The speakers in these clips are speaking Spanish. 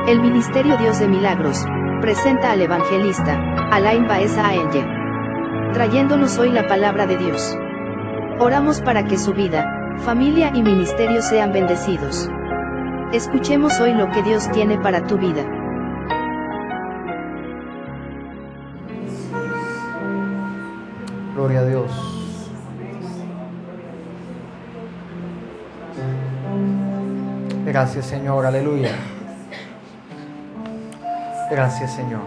El Ministerio Dios de Milagros presenta al evangelista Alain Baeza Aenye, trayéndonos hoy la palabra de Dios. Oramos para que su vida, familia y ministerio sean bendecidos. Escuchemos hoy lo que Dios tiene para tu vida. Gloria a Dios. Gracias, Señor, aleluya. Gracias, Señor.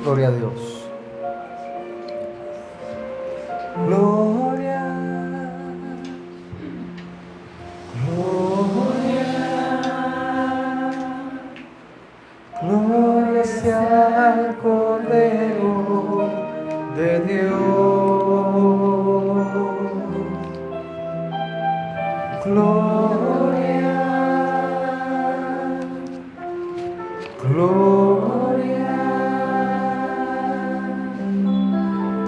Gloria a Dios. Gloria. Gloria. Gloria sea al Cordero de Dios. Gloria, gloria,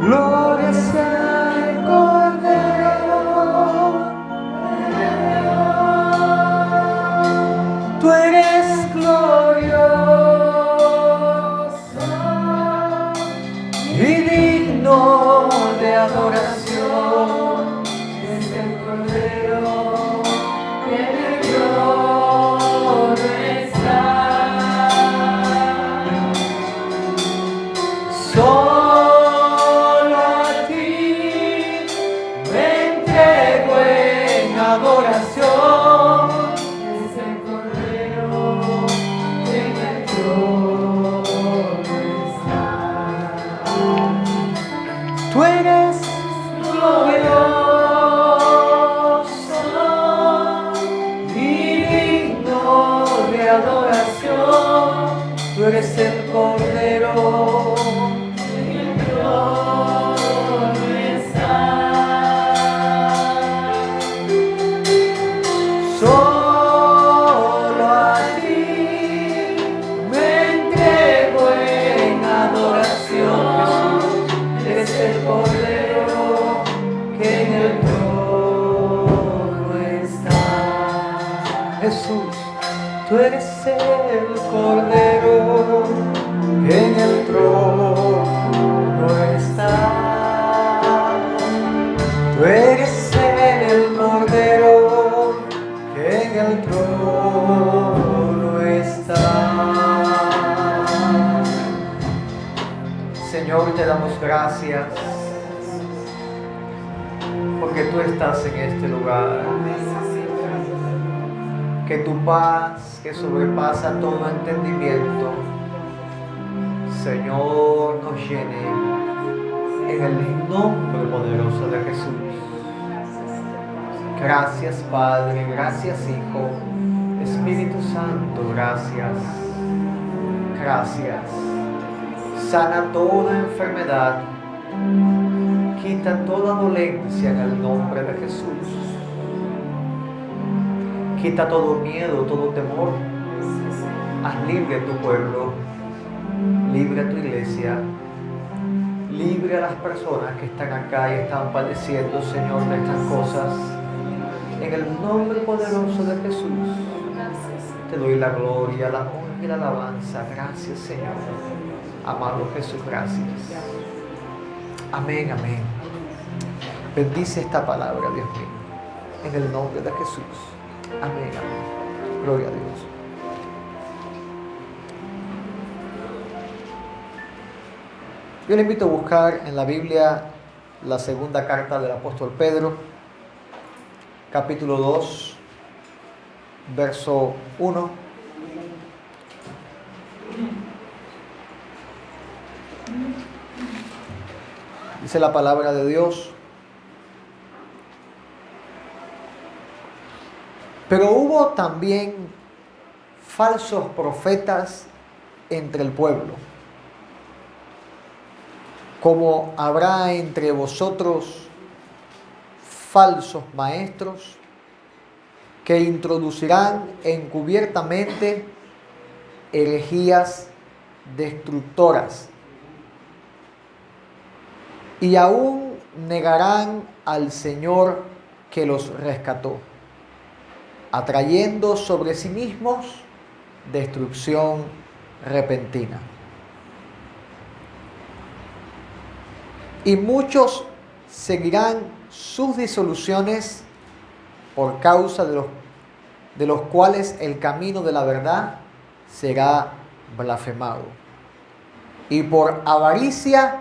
gloria sea al Cordero de Dios. Tú eres glorioso y digno de adoración. Es el Cordero que en el trono está. Solo a ti me entrego en adoración. Es el Cordero que en el trono está. Tú eres glorioso y digno de adoración. Tú eres el Cordero en el trono está. Solo a ti me entrego en adoración. Jesús, eres el Cordero que en el trono está. Jesús, tú eres el Cordero que en el trono está. Tú eres el Cordero que en el trono está. Señor, te damos gracias porque tú estás en este lugar. Que tu paz, que sobrepasa todo entendimiento, Señor, nos llene en el nombre poderoso de Jesús. Gracias, Padre, gracias, Hijo, Espíritu Santo, gracias. Gracias. Sana toda enfermedad, quita toda dolencia en el nombre de Jesús. Quita todo miedo, todo temor. Haz libre a tu pueblo, libre a tu iglesia, libre a las personas que están acá y están padeciendo, Señor, de estas cosas. En el nombre poderoso de Jesús, te doy la gloria, la honra y la alabanza. Gracias, Señor. Amado Jesús, gracias. Amén, amén. Bendice esta palabra, Dios mío, en el nombre de Jesús. Amén, amén. Gloria a Dios. Yo le invito a buscar en la Biblia la segunda carta del apóstol Pedro, capítulo 2, verso 1. Dice la palabra de Dios: pero hubo también falsos profetas entre el pueblo, como habrá entre vosotros falsos maestros que introducirán encubiertamente herejías destructoras, y aún negarán al Señor que los rescató, atrayendo sobre sí mismos destrucción repentina. Y muchos seguirán sus disoluciones por causa de los cuales el camino de la verdad será blasfemado. Y por avaricia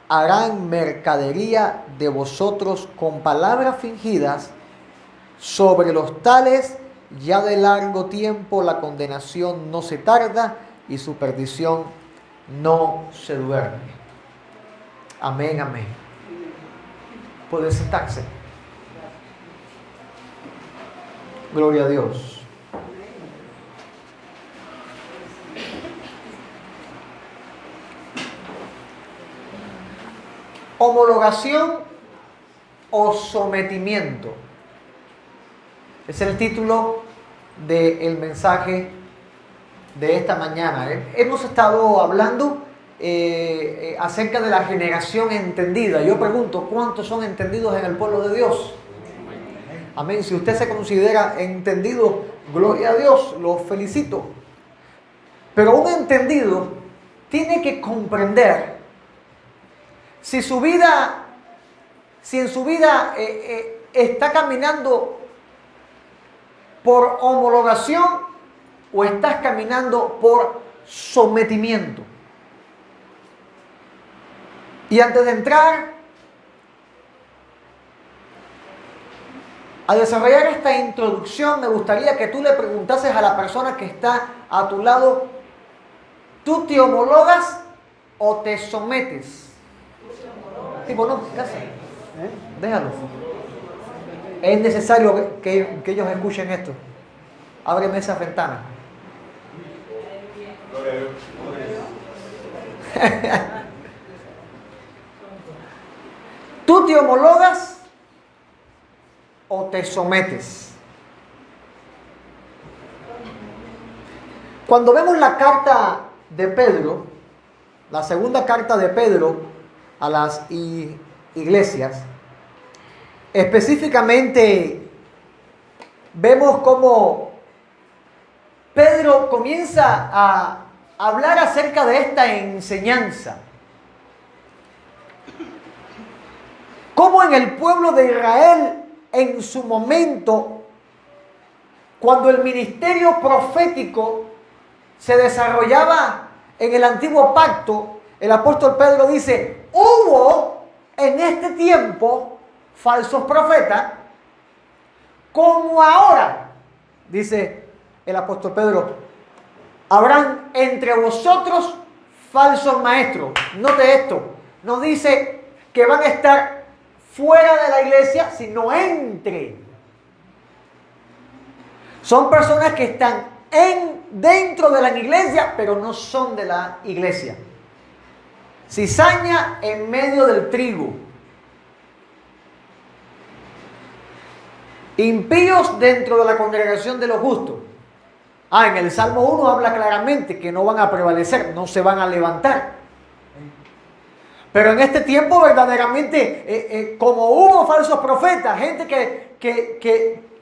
harán mercadería de vosotros con palabras fingidas. Sobre los tales ya de largo tiempo la condenación no se tarda y su perdición no se duerme. Amén, amén. Puede sentarse. Gloria a Dios. Homologación o sometimiento. Es el título del mensaje de esta mañana. Hemos estado hablando acerca de la generación entendida. Yo pregunto, ¿cuántos son entendidos en el pueblo de Dios? Amén. Si usted se considera entendido, gloria a Dios, lo felicito. Pero un entendido tiene que comprender si en su vida está caminando por homologación o estás caminando por sometimiento. Y antes de entrar a desarrollar esta introducción, me gustaría que tú le preguntases a la persona que está a tu lado, ¿tú te homologas o te sometes? Tipo, no, casa. Déjalo. Es necesario que ellos escuchen esto. Ábreme esa ventana. ¿Tú te homologas o te sometes? Cuando vemos la carta de Pedro, la segunda carta de Pedro a las iglesias, específicamente vemos cómo Pedro comienza a hablar acerca de esta enseñanza. Cómo en el pueblo de Israel, en su momento, cuando el ministerio profético se desarrollaba en el antiguo pacto, el apóstol Pedro dice, hubo en este tiempo falsos profetas, como ahora, dice el apóstol Pedro, habrán entre vosotros falsos maestros. Note esto, no dice que van a estar fuera de la iglesia, sino entre. Son personas que están dentro de la iglesia, pero no son de la iglesia. Cizaña en medio del trigo. Impíos dentro de la congregación de los justos. En el Salmo 1 habla claramente que no van a prevalecer, no se van a levantar. Pero en este tiempo verdaderamente, como hubo falsos profetas, gente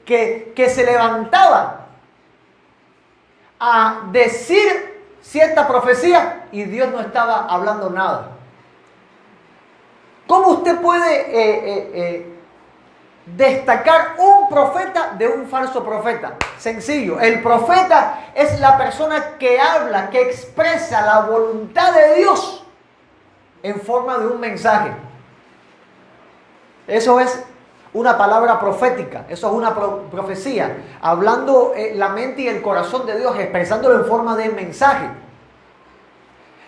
que se levantaba a decir cierta profecía y Dios no estaba hablando nada. ¿Cómo usted puede destacar un profeta de un falso profeta? Sencillo, el profeta es la persona que habla, que expresa la voluntad de Dios en forma de un mensaje. Eso es una palabra profética, eso es una profecía, hablando la mente y el corazón de Dios, expresándolo en forma de mensaje.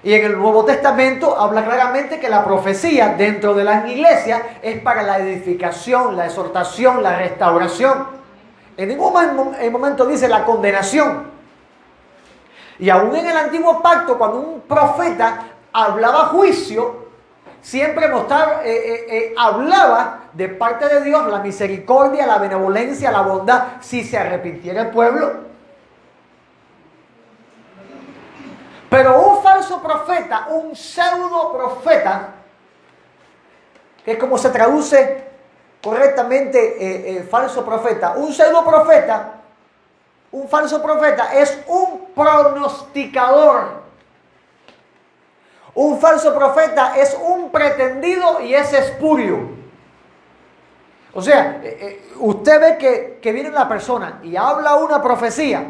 Y en el Nuevo Testamento habla claramente que la profecía dentro de las iglesias es para la edificación, la exhortación, la restauración. En ningún momento dice la condenación. Y aún en el Antiguo Pacto, cuando un profeta hablaba juicio, siempre hablaba de parte de Dios la misericordia, la benevolencia, la bondad, si se arrepintiera el pueblo. Pero un falso profeta, un pseudo profeta, que es como se traduce correctamente falso profeta, un pseudo profeta Un falso profeta es un pronosticador. Un falso profeta es un pretendido y es espurio. O sea, usted ve que viene una persona y habla una profecía,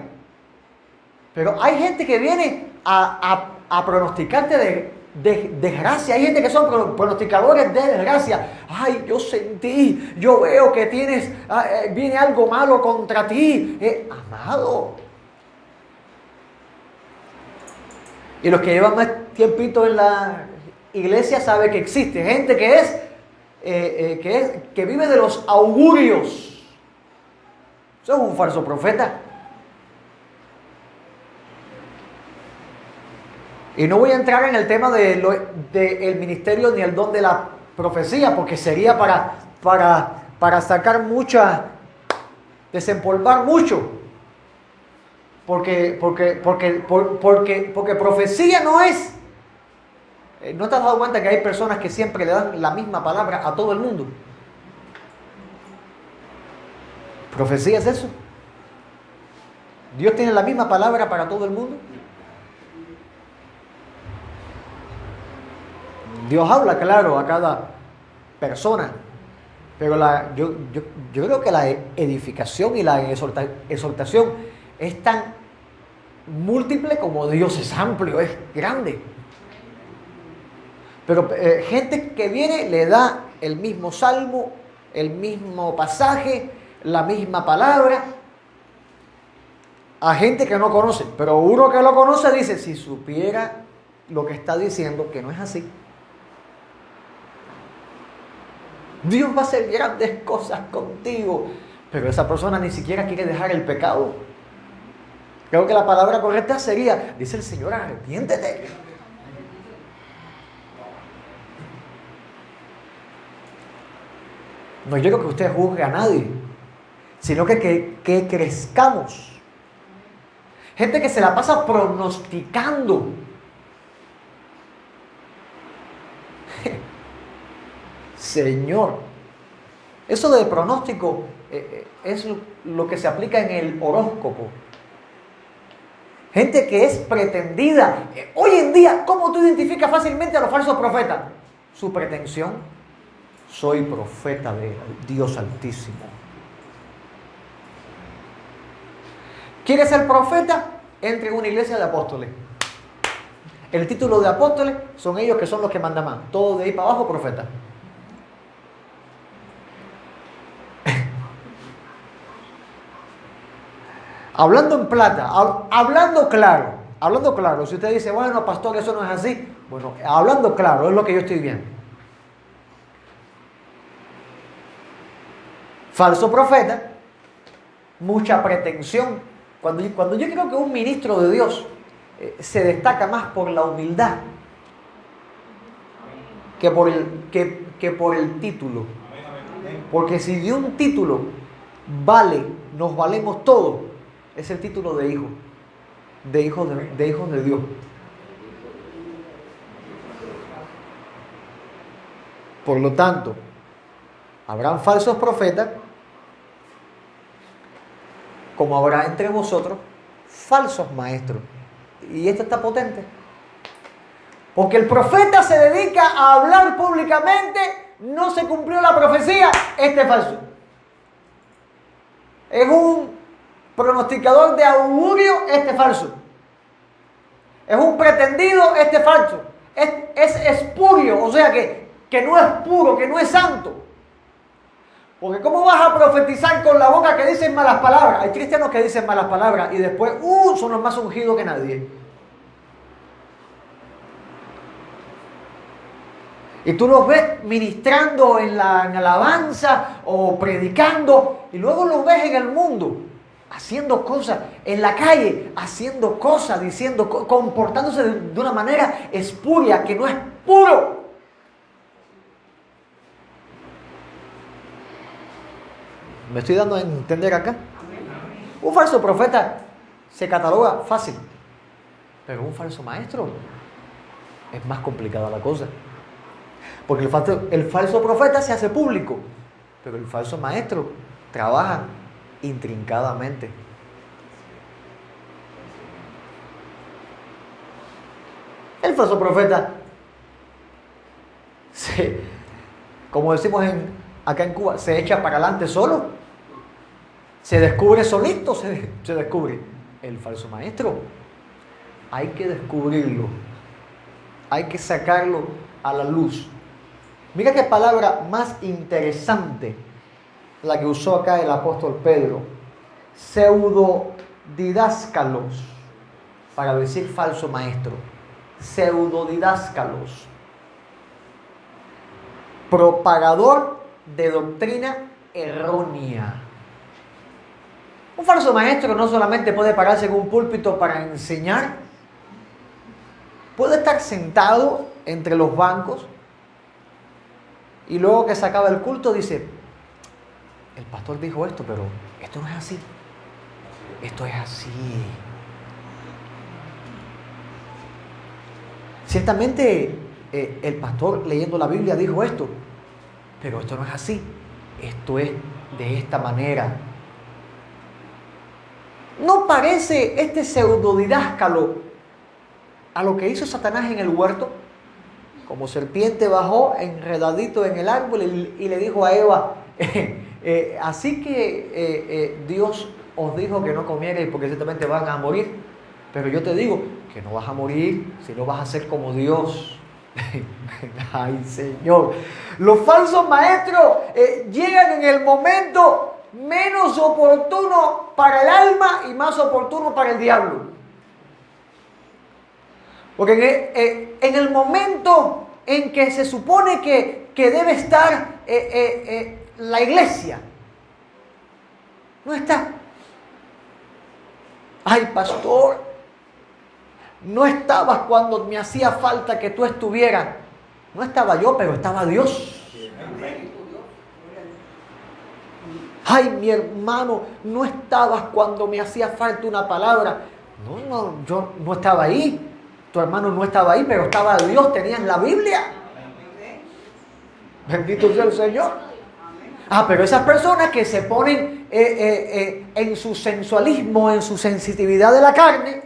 pero hay gente que viene a pronosticarte de desgracia. Hay gente que son pronosticadores de desgracia. Ay, yo sentí, yo veo que tienes, viene algo malo contra ti. Amado. Y los que llevan más tiempito en la iglesia saben que existe gente que vive de los augurios. Eso es un falso profeta. Y no voy a entrar en el tema del ministerio ni el don de la profecía, porque sería para sacar desempolvar mucho. Porque profecía no es. ¿No te has dado cuenta que hay personas que siempre le dan la misma palabra a todo el mundo? ¿Profecía es eso? ¿Dios tiene la misma palabra para todo el mundo? Dios habla claro a cada persona, pero yo creo que la edificación y la exhortación es tan múltiple como Dios es amplio, es grande. Pero gente que viene le da el mismo salmo, el mismo pasaje, la misma palabra a gente que no conoce. Pero uno que lo conoce dice, si supiera lo que está diciendo, que no es así. Dios va a hacer grandes cosas contigo, pero esa persona ni siquiera quiere dejar el pecado. Creo que la palabra correcta sería, dice el Señor, arrepiéntete. No quiero que usted juzgue a nadie, sino que crezcamos. Gente que se la pasa pronosticando. Señor, eso de pronóstico es lo que se aplica en el horóscopo. Gente que es pretendida. Hoy en día, ¿cómo tú identificas fácilmente a los falsos profetas? Su pretensión. Soy profeta de Dios Altísimo. ¿Quieres ser profeta? Entre en una iglesia de apóstoles. El título de apóstoles son ellos que son los que mandan más. Todo de ahí para abajo, profeta. Hablando en plata, hablando claro. Si usted dice, bueno, pastor, eso no es así. Bueno, hablando claro, es lo que yo estoy viendo. Falso profeta, mucha pretensión. Cuando yo creo que un ministro de Dios se destaca más por la humildad que por el título. Porque si de un título nos valemos todos, es el título de hijo de Dios. Por lo tanto, habrán falsos profetas, como habrá entre vosotros falsos maestros. Y esto está potente. Porque el profeta se dedica a hablar públicamente, no se cumplió la profecía, este es falso. Es un pronosticador de augurio, este es falso. Es un pretendido, este es falso. Es espurio, o sea que no es puro, que no es santo. Porque ¿cómo vas a profetizar con la boca que dicen malas palabras? Hay cristianos que dicen malas palabras y después son los más ungidos que nadie. Y tú los ves ministrando en la alabanza o predicando y luego los ves en el mundo haciendo cosas, en la calle haciendo cosas, diciendo, comportándose de una manera espuria, que no es puro. ¿Me estoy dando a entender acá? Un falso profeta se cataloga fácil, pero un falso maestro es más complicada la cosa. Porque el falso profeta se hace público, pero el falso maestro trabaja intrincadamente. El falso profeta, como decimos acá en Cuba, se echa para adelante solo. Se descubre solito, se descubre. El falso maestro, hay que descubrirlo. Hay que sacarlo a la luz. Mira qué palabra más interesante la que usó acá el apóstol Pedro. Pseudodidáscalos, para decir falso maestro. Pseudodidáscalos. Propagador de doctrina errónea. Un falso maestro no solamente puede pararse en un púlpito para enseñar, puede estar sentado entre los bancos y luego que se acaba el culto dice, el pastor dijo esto, pero esto no es así. Esto es así. Ciertamente el pastor leyendo la Biblia dijo esto, pero esto no es así. Esto es de esta manera. ¿No parece este pseudodidáscalo a lo que hizo Satanás en el huerto? Como serpiente bajó enredadito en el árbol y le dijo a Eva, así que Dios os dijo que no comierais porque ciertamente van a morir, pero yo te digo que no vas a morir, sino vas a ser como Dios. Ay, Señor. Los falsos maestros llegan en el momento menos oportuno para el alma y más oportuno para el diablo. Porque en el momento en que se supone que debe estar la iglesia, no está. Ay, pastor, no estabas cuando me hacía falta que tú estuvieras. No estaba yo, pero estaba Dios. Ay, mi hermano, no estabas cuando me hacía falta una palabra. No, yo no estaba ahí. Tu hermano no estaba ahí, pero estaba Dios, tenías la Biblia. Bendito sea el Señor. Pero esas personas que se ponen en su sensualismo, en su sensitividad de la carne,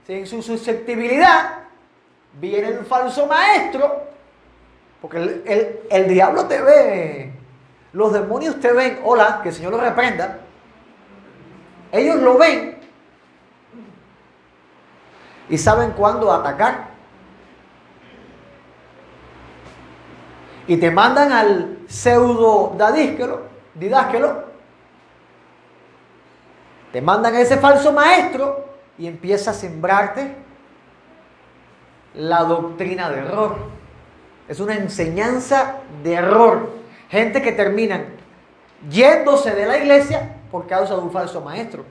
en su susceptibilidad, viene el falso maestro, porque el diablo te ve, los demonios te ven, hola, que el Señor los reprenda, ellos lo ven y saben cuándo atacar. Y te mandan al pseudo didásquelo, te mandan a ese falso maestro y empieza a sembrarte la doctrina de error. Es una enseñanza de error. Gente que terminan yéndose de la iglesia por causa de un falso maestro.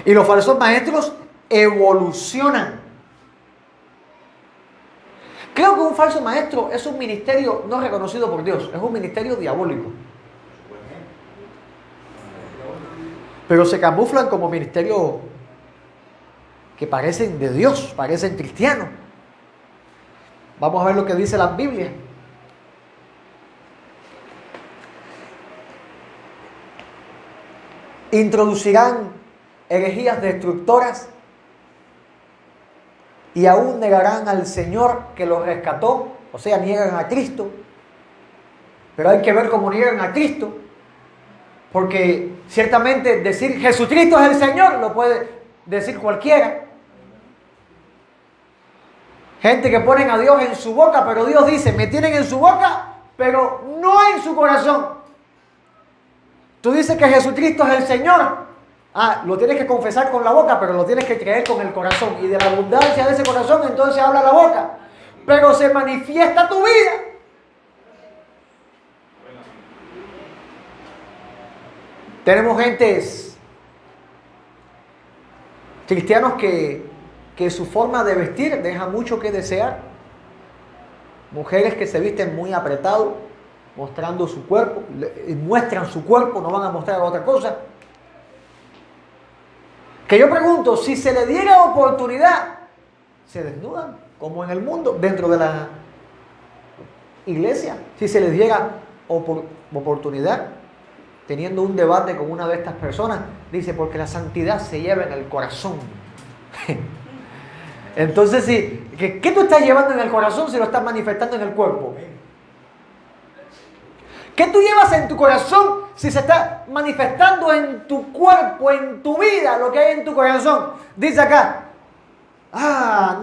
Y los falsos maestros evolucionan. Creo que un falso maestro es un ministerio no reconocido por Dios, es un ministerio diabólico. Pero se camuflan como ministerios que parecen de Dios, parecen cristianos. Vamos a ver lo que dice la Biblia. Introducirán herejías destructoras y aún negarán al Señor que los rescató, o sea, niegan a Cristo. Pero hay que ver cómo niegan a Cristo, porque ciertamente decir Jesucristo es el Señor lo puede decir cualquiera. Gente que ponen a Dios en su boca, pero Dios dice, me tienen en su boca, pero no en su corazón. Tú dices que Jesucristo es el Señor. Lo tienes que confesar con la boca, pero lo tienes que creer con el corazón. Y de la abundancia de ese corazón, entonces habla la boca. Pero se manifiesta tu vida. Tenemos gentes cristianos que su forma de vestir deja mucho que desear. Mujeres que se visten muy apretado, mostrando su cuerpo, muestran su cuerpo, no van a mostrar otra cosa. Que yo pregunto, si se le diera oportunidad, se desnudan, como en el mundo, dentro de la iglesia. Si se les diera oportunidad, teniendo un debate con una de estas personas, dice, porque la santidad se lleva en el corazón. Entonces, ¿qué tú estás llevando en el corazón si lo estás manifestando en el cuerpo? ¿Qué tú llevas en tu corazón si se está manifestando en tu cuerpo, en tu vida, lo que hay en tu corazón? Dice acá,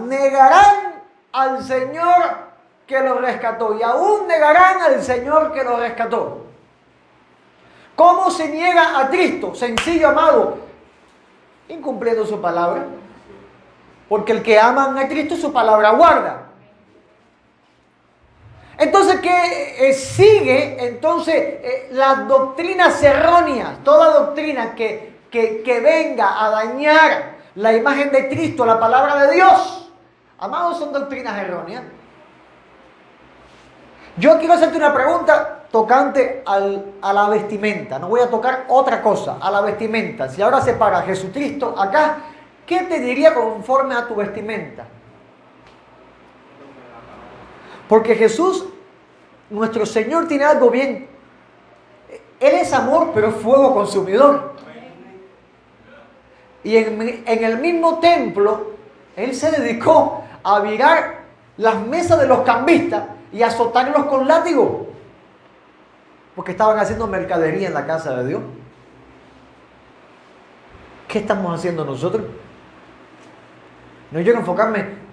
negarán al Señor que lo rescató y aún negarán al Señor que lo rescató. ¿Cómo se niega a Cristo? Sencillo, amado, incumpliendo su palabra. Porque el que ama a Cristo su palabra guarda. Entonces, ¿qué sigue? Entonces, las doctrinas erróneas, toda doctrina que venga a dañar la imagen de Cristo, la palabra de Dios, amados, son doctrinas erróneas. Yo quiero hacerte una pregunta tocante a la vestimenta. No voy a tocar otra cosa, a la vestimenta. Si ahora se para Jesucristo acá, ¿qué te diría conforme a tu vestimenta? Porque Jesús, nuestro Señor, tiene algo bien. Él es amor, pero es fuego consumidor. Y en el mismo templo, Él se dedicó a virar las mesas de los cambistas y a azotarlos con látigo. Porque estaban haciendo mercadería en la casa de Dios. ¿Qué estamos haciendo nosotros? No quiero enfocarme.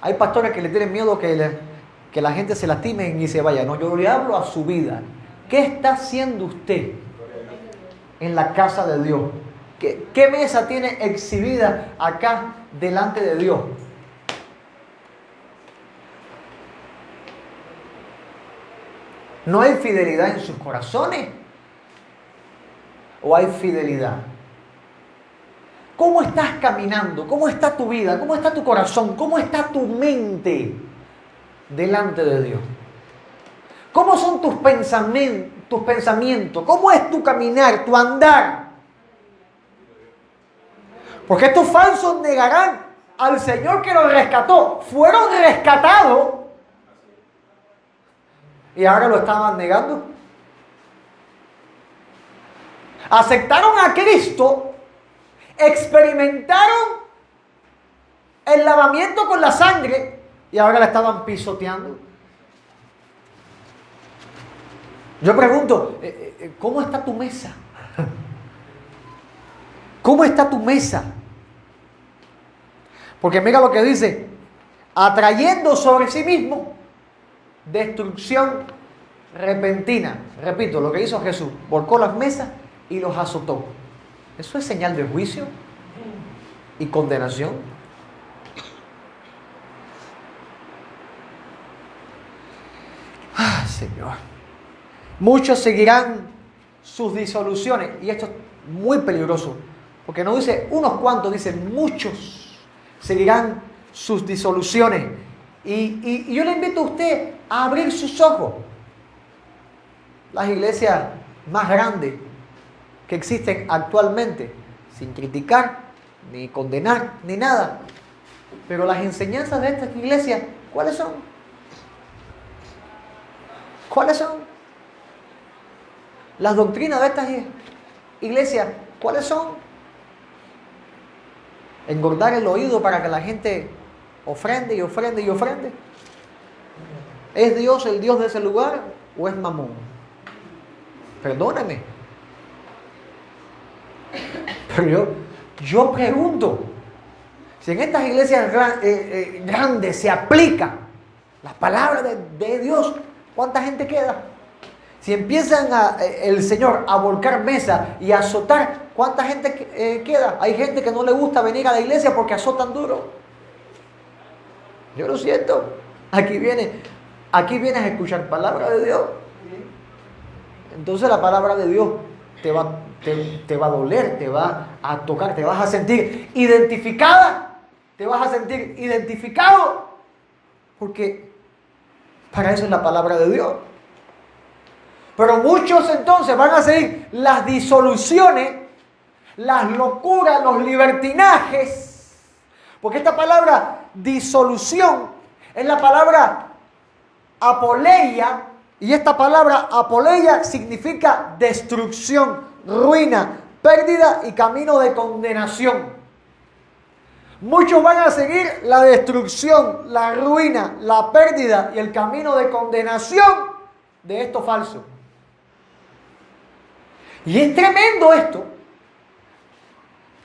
Hay pastores que le tienen miedo que la gente se lastime y se vaya. No, yo le hablo a su vida. ¿Qué está haciendo usted en la casa de Dios? ¿Qué mesa tiene exhibida acá delante de Dios? ¿No hay fidelidad en sus corazones? ¿O hay fidelidad? ¿Cómo estás caminando? ¿Cómo está tu vida? ¿Cómo está tu corazón? ¿Cómo está tu mente delante de Dios? ¿Cómo son tus pensamientos? ¿Cómo es tu caminar, tu andar? Porque estos falsos negarán al Señor que los rescató. Fueron rescatados y ahora lo estaban negando. Aceptaron a Cristo, experimentaron el lavamiento con la sangre y ahora la estaban pisoteando. Yo pregunto, ¿cómo está tu mesa? ¿Cómo está tu mesa? Porque mira lo que dice, atrayendo sobre sí mismo destrucción repentina. Repito, lo que hizo Jesús, volcó las mesas y los azotó. ¿Eso es señal de juicio y condenación? Señor. Muchos seguirán sus disoluciones. Y esto es muy peligroso. Porque no dice unos cuantos, dice muchos seguirán sus disoluciones. Y yo le invito a usted a abrir sus ojos. Las iglesias más grandes que existen actualmente, sin criticar, ni condenar, ni nada. Pero las enseñanzas de estas iglesias, ¿cuáles son? ¿Cuáles son? Las doctrinas de estas iglesias, ¿cuáles son? Engordar el oído para que la gente ofrende y ofrende y ofrende. ¿Es Dios el Dios de ese lugar o es Mamón? Perdóname. Pero yo pregunto, si en estas iglesias grandes se aplica la palabra de Dios, ¿cuánta gente queda? Si empiezan el Señor a volcar mesas y a azotar, ¿cuánta gente queda? Hay gente que no le gusta venir a la iglesia porque azotan duro. Yo lo siento. Aquí vienes a escuchar palabra de Dios. Entonces la palabra de Dios te va a doler, te va a tocar, te vas a sentir identificada, te vas a sentir identificado, porque para eso es la palabra de Dios. Pero muchos entonces van a seguir las disoluciones, las locuras, los libertinajes, porque esta palabra disolución es la palabra apoleia, y esta palabra apoleia significa destrucción, ruina, pérdida y camino de condenación. Muchos van a seguir la destrucción, la ruina, la pérdida y el camino de condenación de esto falso. Y es tremendo esto,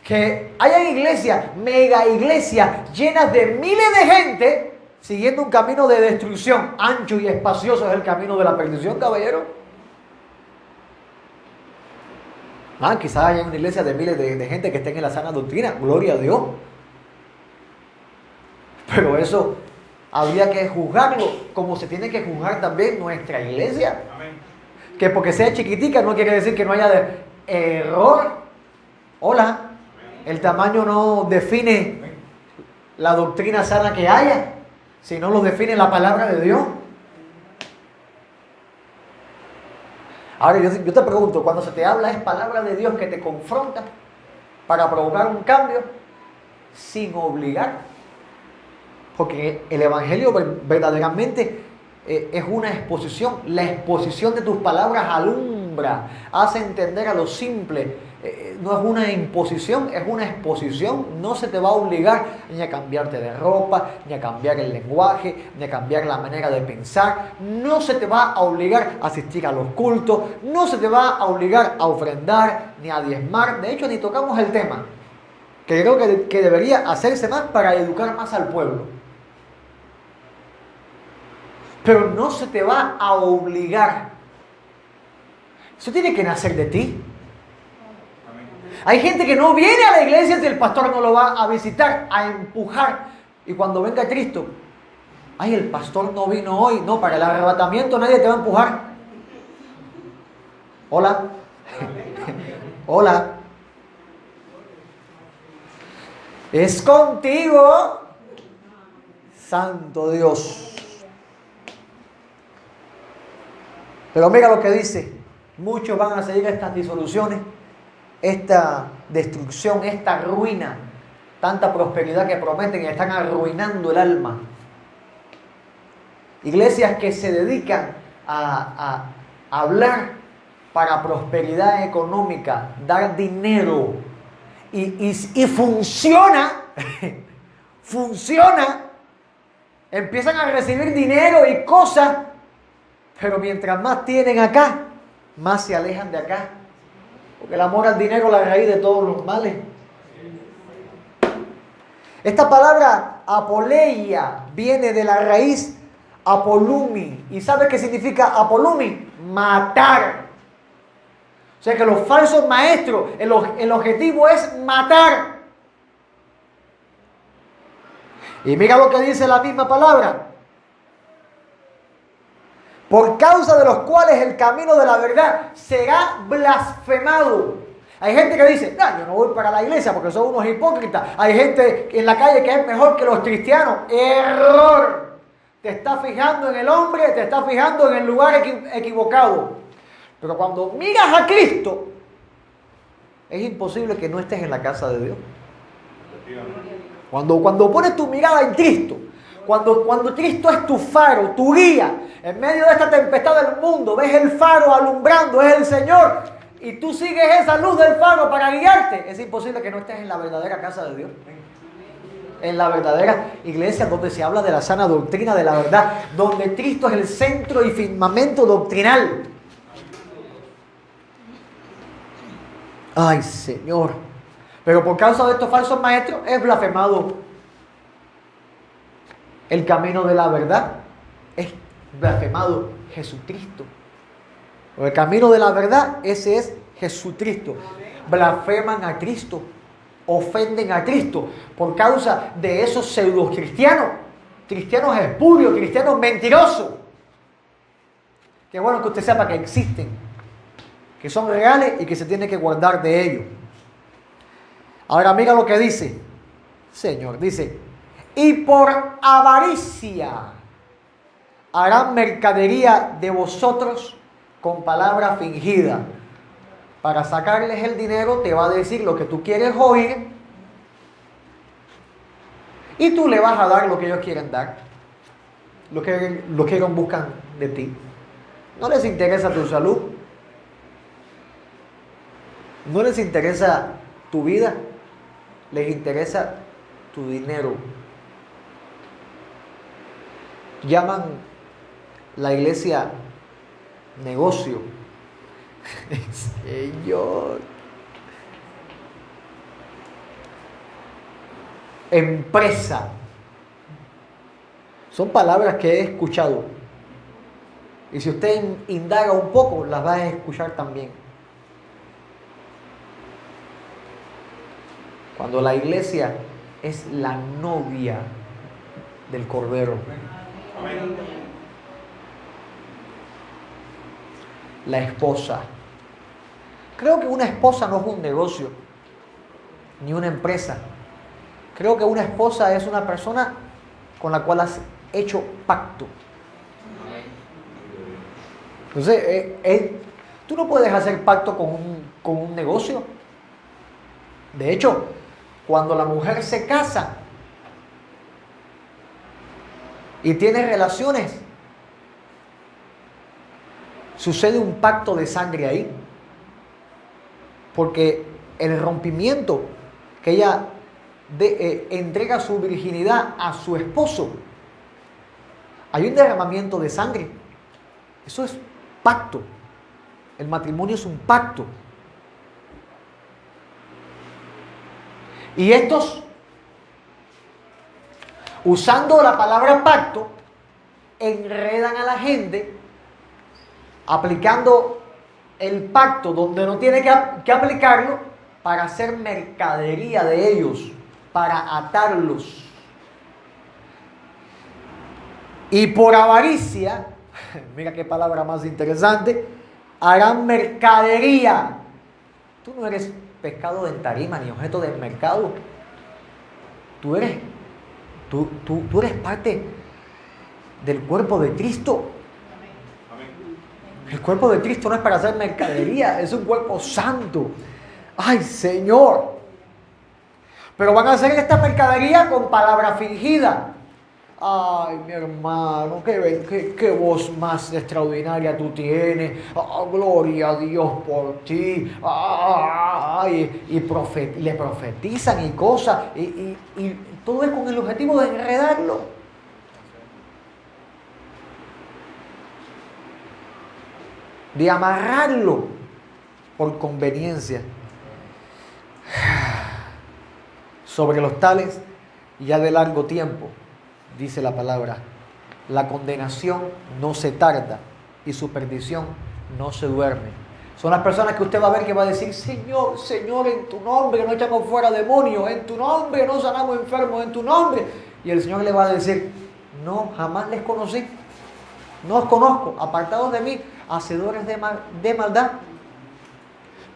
que hayan iglesias, mega iglesias, llenas de miles de gente, siguiendo un camino de destrucción. Ancho y espacioso es el camino de la perdición, caballero. Quizás haya una iglesia de miles de gente que estén en la sana doctrina, gloria a Dios. Pero eso habría que juzgarlo como se tiene que juzgar también nuestra iglesia. Amén. Que porque sea chiquitica no quiere decir que no haya error. Hola. El tamaño no define la doctrina sana que haya, sino lo define la palabra de Dios. Ahora yo te pregunto, cuando se te habla es palabra de Dios que te confronta para provocar un cambio sin obligar. Porque el Evangelio verdaderamente es una exposición. La exposición de tus palabras alumbra, hace entender a los simples. No es una imposición, es una exposición. No se te va a obligar ni a cambiarte de ropa, ni a cambiar el lenguaje, ni a cambiar la manera de pensar. No se te va a obligar a asistir a los cultos. No se te va a obligar a ofrendar, ni a diezmar. De hecho, ni tocamos el tema, que creo que debería hacerse más para educar más al pueblo. Pero no se te va a obligar. Eso tiene que nacer de ti. Hay gente que no viene a la iglesia si el pastor no lo va a visitar, a empujar. Y cuando venga Cristo, ay, el pastor no vino hoy. No, para el arrebatamiento nadie te va a empujar. Hola. Hola. Es contigo, santo Dios. Pero mira lo que dice. Muchos van a seguir estas disoluciones, esta destrucción, esta ruina, tanta prosperidad que prometen y están arruinando el alma. Iglesias que se dedican a hablar para prosperidad económica, dar dinero y funciona, funciona, empiezan a recibir dinero y cosas, pero mientras más tienen acá, más se alejan de acá. Porque el amor al dinero es la raíz de todos los males. Esta palabra apoleia viene de la raíz apolumi. ¿Y sabes qué significa apolumi? Matar. O sea que los falsos maestros, el objetivo es matar. Y mira lo que dice la misma palabra. Por causa de los cuales el camino de la verdad será blasfemado. Hay gente que dice, no, yo no voy para la iglesia porque son unos hipócritas. Hay gente en la calle que es mejor que los cristianos. ¡Error! Te estás fijando en el hombre, te estás fijando en el lugar equivocado. Pero cuando miras a Cristo, es imposible que no estés en la casa de Dios. Cuando pones tu mirada en Cristo, cuando Cristo es tu faro, tu guía, en medio de esta tempestad del mundo, ves el faro alumbrando, es el Señor, y tú sigues esa luz del faro para guiarte, es imposible que no estés en la verdadera casa de Dios. En la verdadera iglesia donde se habla de la sana doctrina de la verdad, donde Cristo es el centro y firmamento doctrinal. Ay, Señor. Pero por causa de estos falsos maestros es blasfemado el camino de la verdad. Es blasfemado Jesucristo. El camino de la verdad, ese es Jesucristo. Blasfeman a Cristo, ofenden a Cristo por causa de esos pseudo cristianos, cristianos espurios, cristianos mentirosos. Qué bueno que usted sepa que existen, que son reales y que se tiene que guardar de ellos. Ahora mira lo que dice, Señor, dice, y por avaricia harán mercadería de vosotros con palabra fingida. Para sacarles el dinero te va a decir lo que tú quieres oír y tú le vas a dar lo que ellos quieren dar, lo que ellos buscan de ti. No les interesa tu salud, no les interesa tu vida, les interesa tu dinero. Llaman la iglesia negocio. Señor. Empresa. Son palabras que he escuchado. Y si usted indaga un poco, las va a escuchar también. Cuando la iglesia es la novia del Cordero. Amén. La esposa. Creo que una esposa no es un negocio, ni una empresa. Creo que una esposa es una persona con la cual has hecho pacto. Entonces, tú no puedes hacer pacto con un negocio. De hecho, cuando la mujer se casa y tiene relaciones, sucede un pacto de sangre ahí. Porque el rompimiento que ella entrega su virginidad a su esposo, hay un derramamiento de sangre. Eso es pacto. El matrimonio es un pacto. Y estos, usando la palabra pacto, enredan a la gente aplicando el pacto donde no tiene que aplicarlo para hacer mercadería de ellos, para atarlos. Y por avaricia, mira qué palabra más interesante, harán mercadería. Tú no eres pescado en tarima ni objeto de mercado. Tú eres parte del cuerpo de Cristo. El cuerpo de Cristo no es para hacer mercadería, es un cuerpo santo. ¡Ay, Señor! Pero van a hacer esta mercadería con palabra fingida. ¡Ay, mi hermano! ¡Qué voz más extraordinaria tú tienes! ¡Gloria a Dios por ti! ¡Ay! Y le profetizan y cosas. Y todo es con el objetivo de enredarlo. De amarrarlo por conveniencia. Sobre los tales, ya de largo tiempo, dice la palabra, la condenación no se tarda y su perdición no se duerme. Son las personas que usted va a ver que va a decir: Señor, Señor, en tu nombre no echamos fuera demonios, en tu nombre no sanamos enfermos, en tu nombre. Y el Señor le va a decir: no, jamás les conocí, no os conozco, apartados de mí, hacedores de maldad.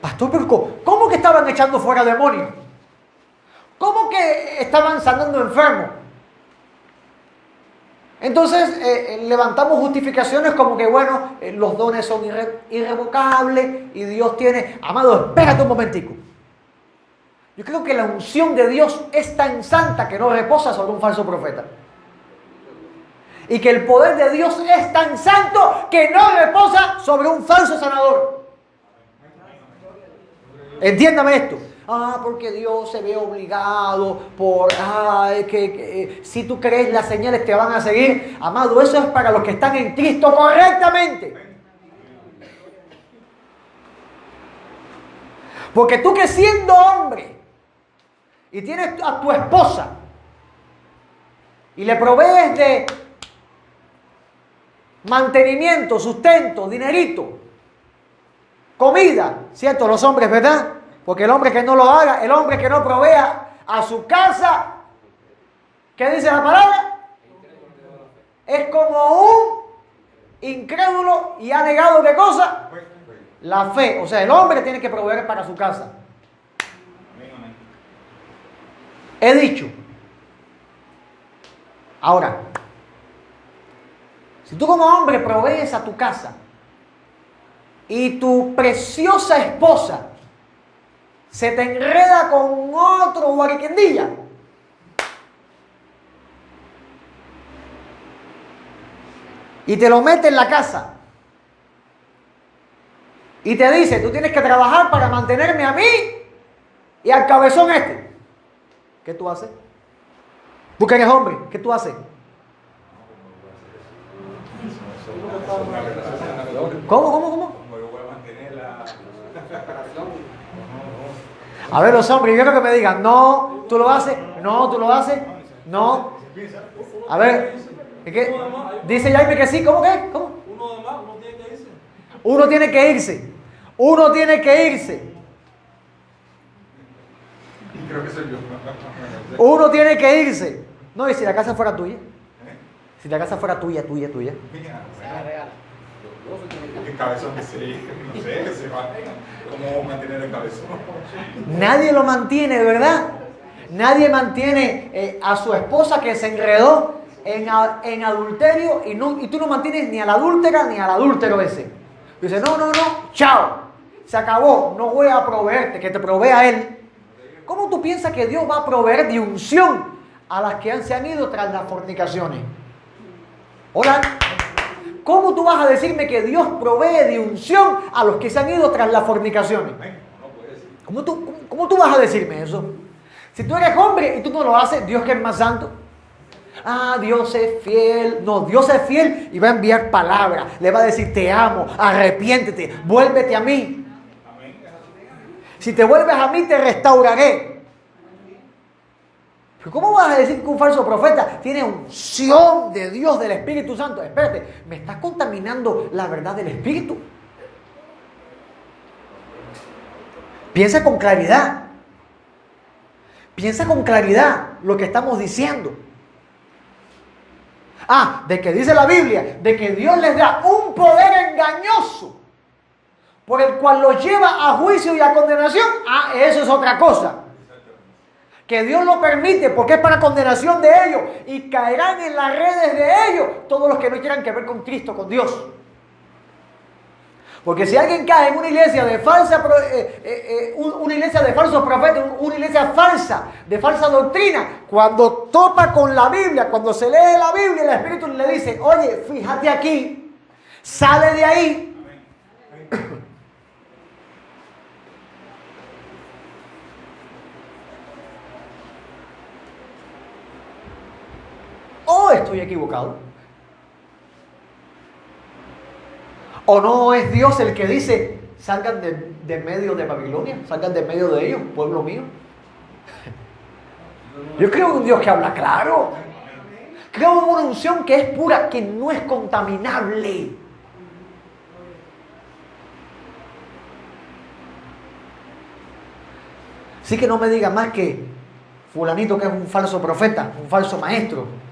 Pastor, pero ¿cómo que estaban echando fuera demonios? ¿Cómo que estaban sanando enfermos? Entonces levantamos justificaciones como que, bueno, los dones son irrevocables y Dios tiene... Amado, espérate un momentico. Yo creo que la unción de Dios es tan santa que no reposa sobre un falso profeta. Y que el poder de Dios es tan santo que no reposa sobre un falso sanador. Entiéndame esto. Porque Dios se ve obligado por... que si tú crees las señales te van a seguir. Amado, eso es para los que están en Cristo correctamente. Porque tú, que siendo hombre y tienes a tu esposa y le provees de mantenimiento, sustento, dinerito, comida, ¿cierto? Los hombres, ¿verdad? Porque el hombre que no lo haga, el hombre que no provea a su casa, ¿qué dice la palabra? Es como un incrédulo y ha negado ¿qué cosa? La fe. O sea, el hombre tiene que proveer para su casa. He dicho. Ahora, si tú como hombre provees a tu casa y tu preciosa esposa se te enreda con otro guariquendilla, y te lo mete en la casa y te dice: tú tienes que trabajar para mantenerme a mí y al cabezón este, ¿qué tú haces? Tú que eres hombre, ¿qué tú haces? ¿Cómo? A ver, los hombres, yo quiero que me digan, no, tú lo haces, no, tú lo haces, no. A ver, ¿qué? Dice Jaime que sí, ¿cómo que? ¿Cómo? Uno tiene que irse. Uno tiene que irse. Creo que soy yo. Uno tiene que irse. No, y si la casa fuera tuya. Si la casa fuera tuya. El cabezón sí, no sé, se va. ¿Cómo mantener el cabezón? Nadie lo mantiene, ¿verdad? Nadie mantiene a su esposa que se enredó en adulterio y tú no mantienes ni a la adúltera ni al adúltero ese. Dice, no, chao, se acabó, no voy a proveerte, que te provea Él. ¿Cómo tú piensas que Dios va a proveer de unción a las que se han ido tras las fornicaciones? Hola. ¿Cómo tú vas a decirme que Dios provee de unción a los que se han ido tras las fornicaciones? ¿Cómo tú vas a decirme eso? Si tú eres hombre y tú no lo haces, Dios que es más santo. Ah, Dios es fiel. No, Dios es fiel y va a enviar palabra. Le va a decir, te amo, arrepiéntete, vuélvete a mí. Si te vuelves a mí, te restauraré. ¿Cómo vas a decir que un falso profeta tiene unción de Dios, del Espíritu Santo? Espérate, me estás contaminando la verdad del Espíritu. Piensa con claridad. Piensa con claridad lo que estamos diciendo. De que dice la Biblia, de que Dios les da un poder engañoso por el cual los lleva a juicio y a condenación. Eso es otra cosa. Que Dios lo permite porque es para condenación de ellos y caerán en las redes de ellos todos los que no quieran que ver con Cristo, con Dios. Porque si alguien cae en una iglesia de una iglesia de falsos profetas, una iglesia falsa, de falsa doctrina, cuando topa con la Biblia, cuando se lee la Biblia, el Espíritu le dice, oye, fíjate aquí, sale de ahí. ¿O estoy equivocado? ¿O no es Dios el que dice, salgan de medio de Babilonia, salgan de medio de ellos, pueblo mío? Yo creo en un Dios que habla claro. Creo en una unción que es pura, que no es contaminable. Así que no me diga más que fulanito que es un falso profeta, un falso maestro,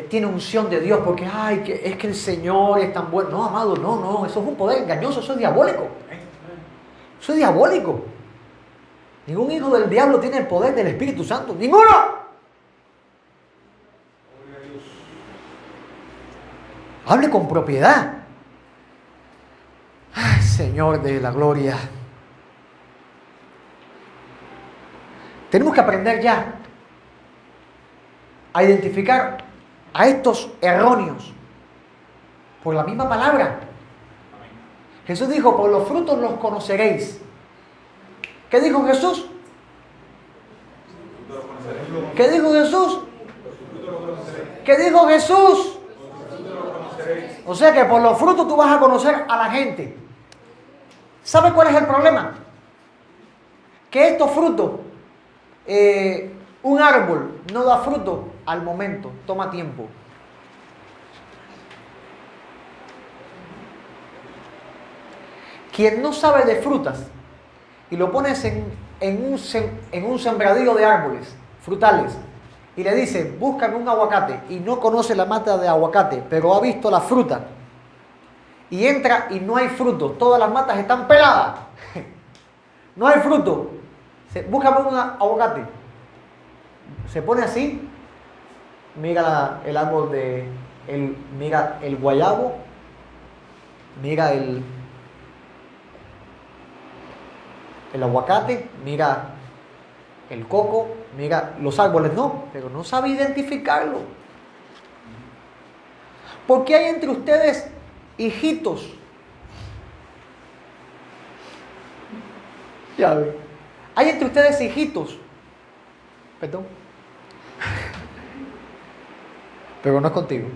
tiene unción de Dios porque, es que el Señor es tan bueno. No, amado, no, eso es un poder engañoso, eso es diabólico. Eso es diabólico. Ningún hijo del diablo tiene el poder del Espíritu Santo, ninguno. Hable con propiedad. Ay, Señor de la gloria. Tenemos que aprender ya a identificar a estos erróneos por la misma palabra. Jesús dijo, por los frutos los conoceréis. ¿Qué dijo Jesús? ¿Qué dijo Jesús? ¿Qué dijo Jesús? O sea que por los frutos tú vas a conocer a la gente. ¿Sabe cuál es el problema? Que estos frutos, un árbol no da fruto al momento, toma tiempo. Quien no sabe de frutas y lo pones en un sembradío de árboles frutales y le dice, búscame un aguacate, y no conoce la mata de aguacate, pero ha visto la fruta, y entra y no hay fruto, todas las matas están peladas, no hay fruto, búscame un aguacate, se pone así, mira el árbol mira el guayabo, mira el aguacate, mira el coco, mira los árboles, no, pero no sabe identificarlo. Porque hay entre ustedes hijitos. Ya ve. Hay entre ustedes hijitos. Perdón. pero no es contigo.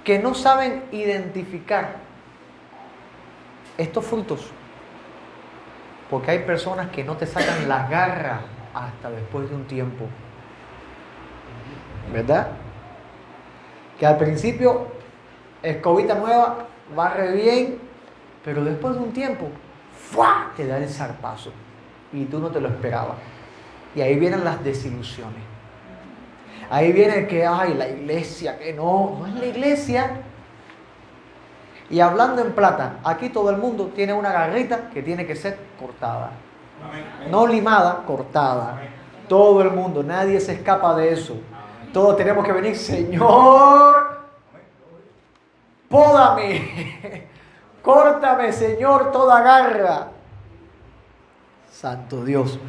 Que no saben identificar estos frutos. Porque hay personas que no te sacan la garra hasta después de un tiempo. ¿Verdad? Que al principio, escobita nueva, barre bien, pero después de un tiempo, ¡fua!, te da el zarpazo. Y tú no te lo esperabas. Y ahí vienen las desilusiones. Ahí viene que, ay, la iglesia, que no es la iglesia. Y hablando en plata, aquí todo el mundo tiene una garrita que tiene que ser cortada. No limada, cortada. Todo el mundo, nadie se escapa de eso. Todos tenemos que venir, Señor, pódame, córtame, Señor, toda garra. Santo Dios.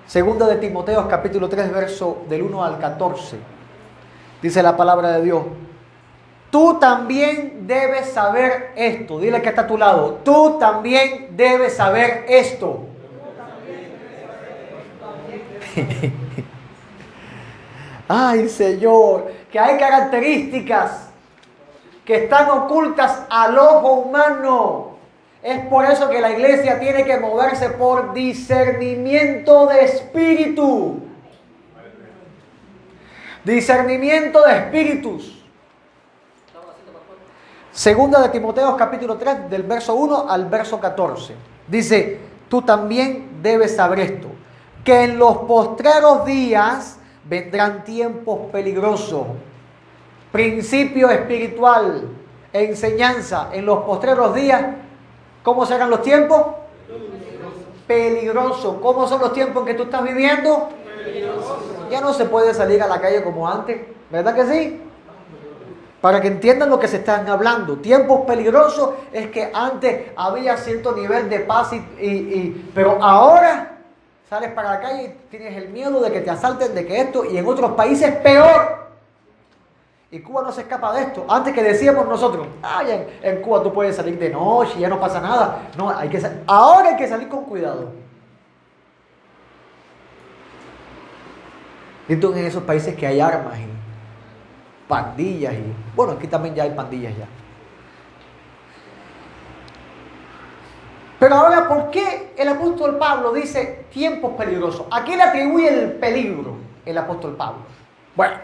Segunda de Timoteo, capítulo 3, verso del 1 al 14. Dice la palabra de Dios. Tú también debes saber esto. Dile que está a tu lado. Tú también debes saber esto. Ay, Señor, que hay características que están ocultas al ojo humano. Es por eso que la iglesia tiene que moverse por discernimiento de espíritu. Discernimiento de espíritus. Segunda de Timoteo, capítulo 3, del verso 1 al verso 14. Dice, tú también debes saber esto, que en los postreros días vendrán tiempos peligrosos. Principio espiritual, enseñanza, en los postreros días, ¿cómo serán los tiempos? Peligroso. ¿Cómo son los tiempos en que tú estás viviendo? Peligroso. Ya no se puede salir a la calle como antes, ¿verdad que sí? Para que entiendan lo que se están hablando. Tiempos peligrosos es que antes había cierto nivel de paz, pero ahora sales para la calle y tienes el miedo de que te asalten, de que esto, y en otros países peor. Y Cuba no se escapa de esto. Antes que decíamos nosotros, ay, en Cuba tú puedes salir de noche, ya no pasa nada. No, ahora hay que salir con cuidado. Entonces en esos países que hay armas y pandillas y... Bueno, aquí también ya hay pandillas ya. Pero ahora, ¿por qué el apóstol Pablo dice tiempos peligrosos? ¿A qué le atribuye el peligro el apóstol Pablo? Bueno,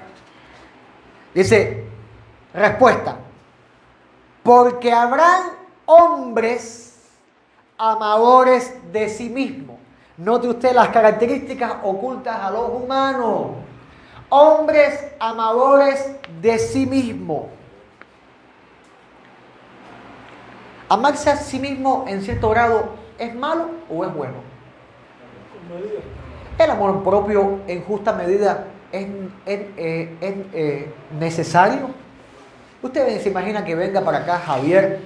dice, respuesta, porque habrán hombres amadores de sí mismos. Note usted las características ocultas al ojo humano. Hombres amadores de sí mismo. ¿Amarse a sí mismo en cierto grado es malo o es bueno? El amor propio en justa medida es necesario. Usted se imagina que venga para acá Javier,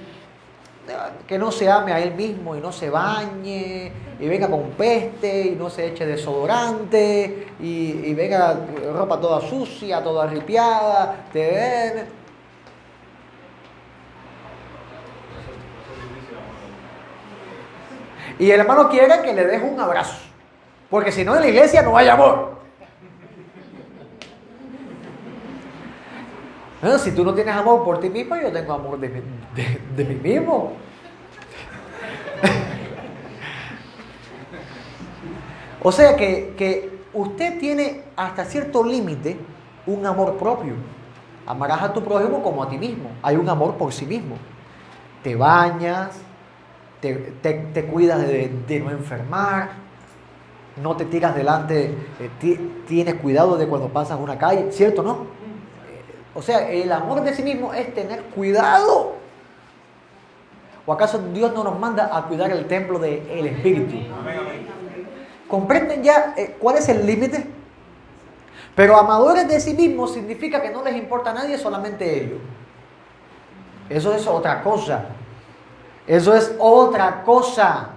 que no se ame a él mismo y no se bañe, y venga con peste y no se eche desodorante, y venga ropa toda sucia, toda ripiada, y el hermano quiere que le deje un abrazo, porque si no en la iglesia no hay amor. Bueno, si tú no tienes amor por ti mismo, yo tengo amor de mí mismo. O sea que usted tiene hasta cierto límite un amor propio. Amarás a tu prójimo como a ti mismo. Hay un amor por sí mismo. Te bañas, te cuidas de no enfermar, no te tiras delante, tienes cuidado de cuando pasas una calle, ¿cierto, no? O sea, el amor de sí mismo es tener cuidado. ¿O acaso Dios no nos manda a cuidar el templo del Espíritu? ¿Comprenden ya cuál es el límite? Pero amadores de sí mismos significa que no les importa a nadie, solamente ellos. Eso es otra cosa. Eso es otra cosa.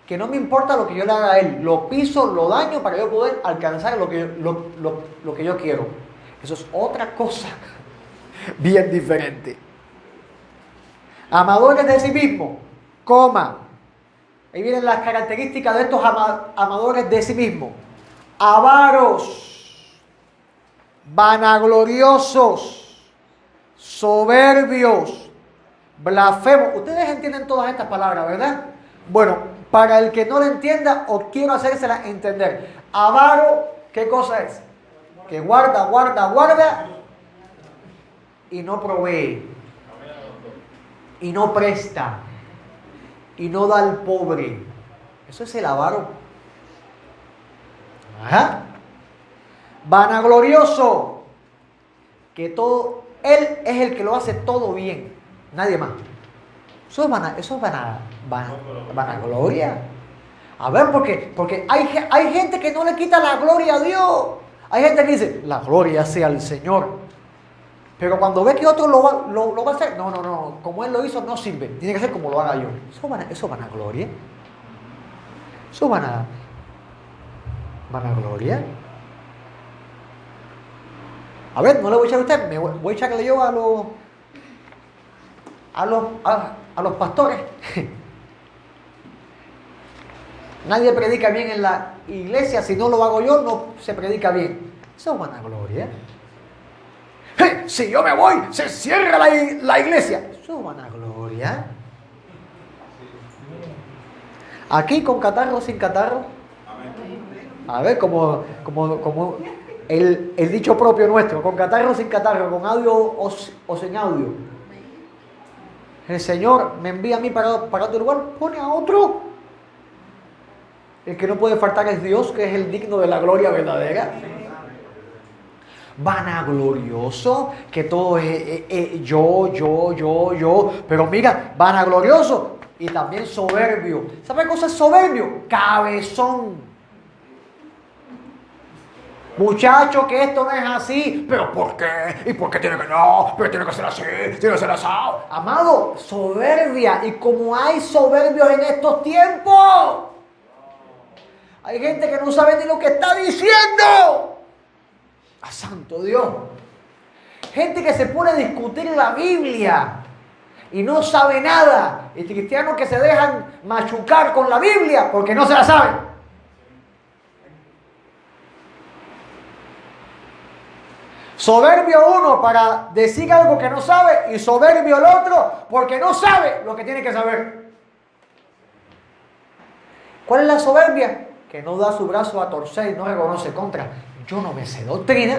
Que no me importa lo que yo le haga a él. Lo piso, lo daño para yo poder alcanzar lo que yo quiero. Eso es otra cosa bien diferente. Amadores de sí mismos, coma. Ahí vienen las características de estos amadores de sí mismos. Avaros. vanagloriosos, soberbios, blasfemos. Ustedes entienden todas estas palabras, ¿verdad? Bueno, para el que no lo entienda, os quiero hacérsela entender. Avaro, ¿qué cosa es? Que guarda y no provee, y no presta, y no da al pobre. Eso es el avaro. Ajá. Vanaglorioso, que todo, él es el que lo hace todo bien, nadie más. Eso es vanagloria. A ver, porque hay gente que no le quita la gloria a Dios. Hay gente que dice, la gloria sea al Señor. Pero cuando ve que otro lo va a hacer, no, como él lo hizo no sirve. Tiene que ser como lo haga yo. Eso vanagloria. Eso vanagloria. A ver, no le voy a echar a usted, me voy a echarle yo a los pastores. Nadie predica bien en la iglesia, si no lo hago yo, no se predica bien. Eso es vanagloria. Si yo me voy, se cierra la iglesia. Eso es vanagloria. Aquí con catarro o sin catarro. A ver, como el dicho propio nuestro, con catarro o sin catarro, con audio o sin audio. El Señor me envía a mí para otro lugar, pone a otro. El que no puede faltar es Dios, que es el digno de la gloria verdadera. Vanaglorioso, que todo es yo. Pero mira, vanaglorioso y también soberbio. ¿Sabe qué cosa es soberbio? Cabezón. Muchacho, que esto no es así. ¿Pero por qué? ¿Y por qué tiene que no? Pero tiene que ser así, tiene que ser asado. Amado, soberbia. Y como hay soberbios en estos tiempos, hay gente que no sabe ni lo que está diciendo. ¡A santo Dios! Gente que se pone a discutir la Biblia y no sabe nada. Y cristianos que se dejan machucar con la Biblia porque no se la saben. Soberbio uno para decir algo que no sabe y soberbio el otro porque no sabe lo que tiene que saber. ¿Cuál es la soberbia? Que no da su brazo a torcer y no reconoce contra. Yo no me sé doctrina,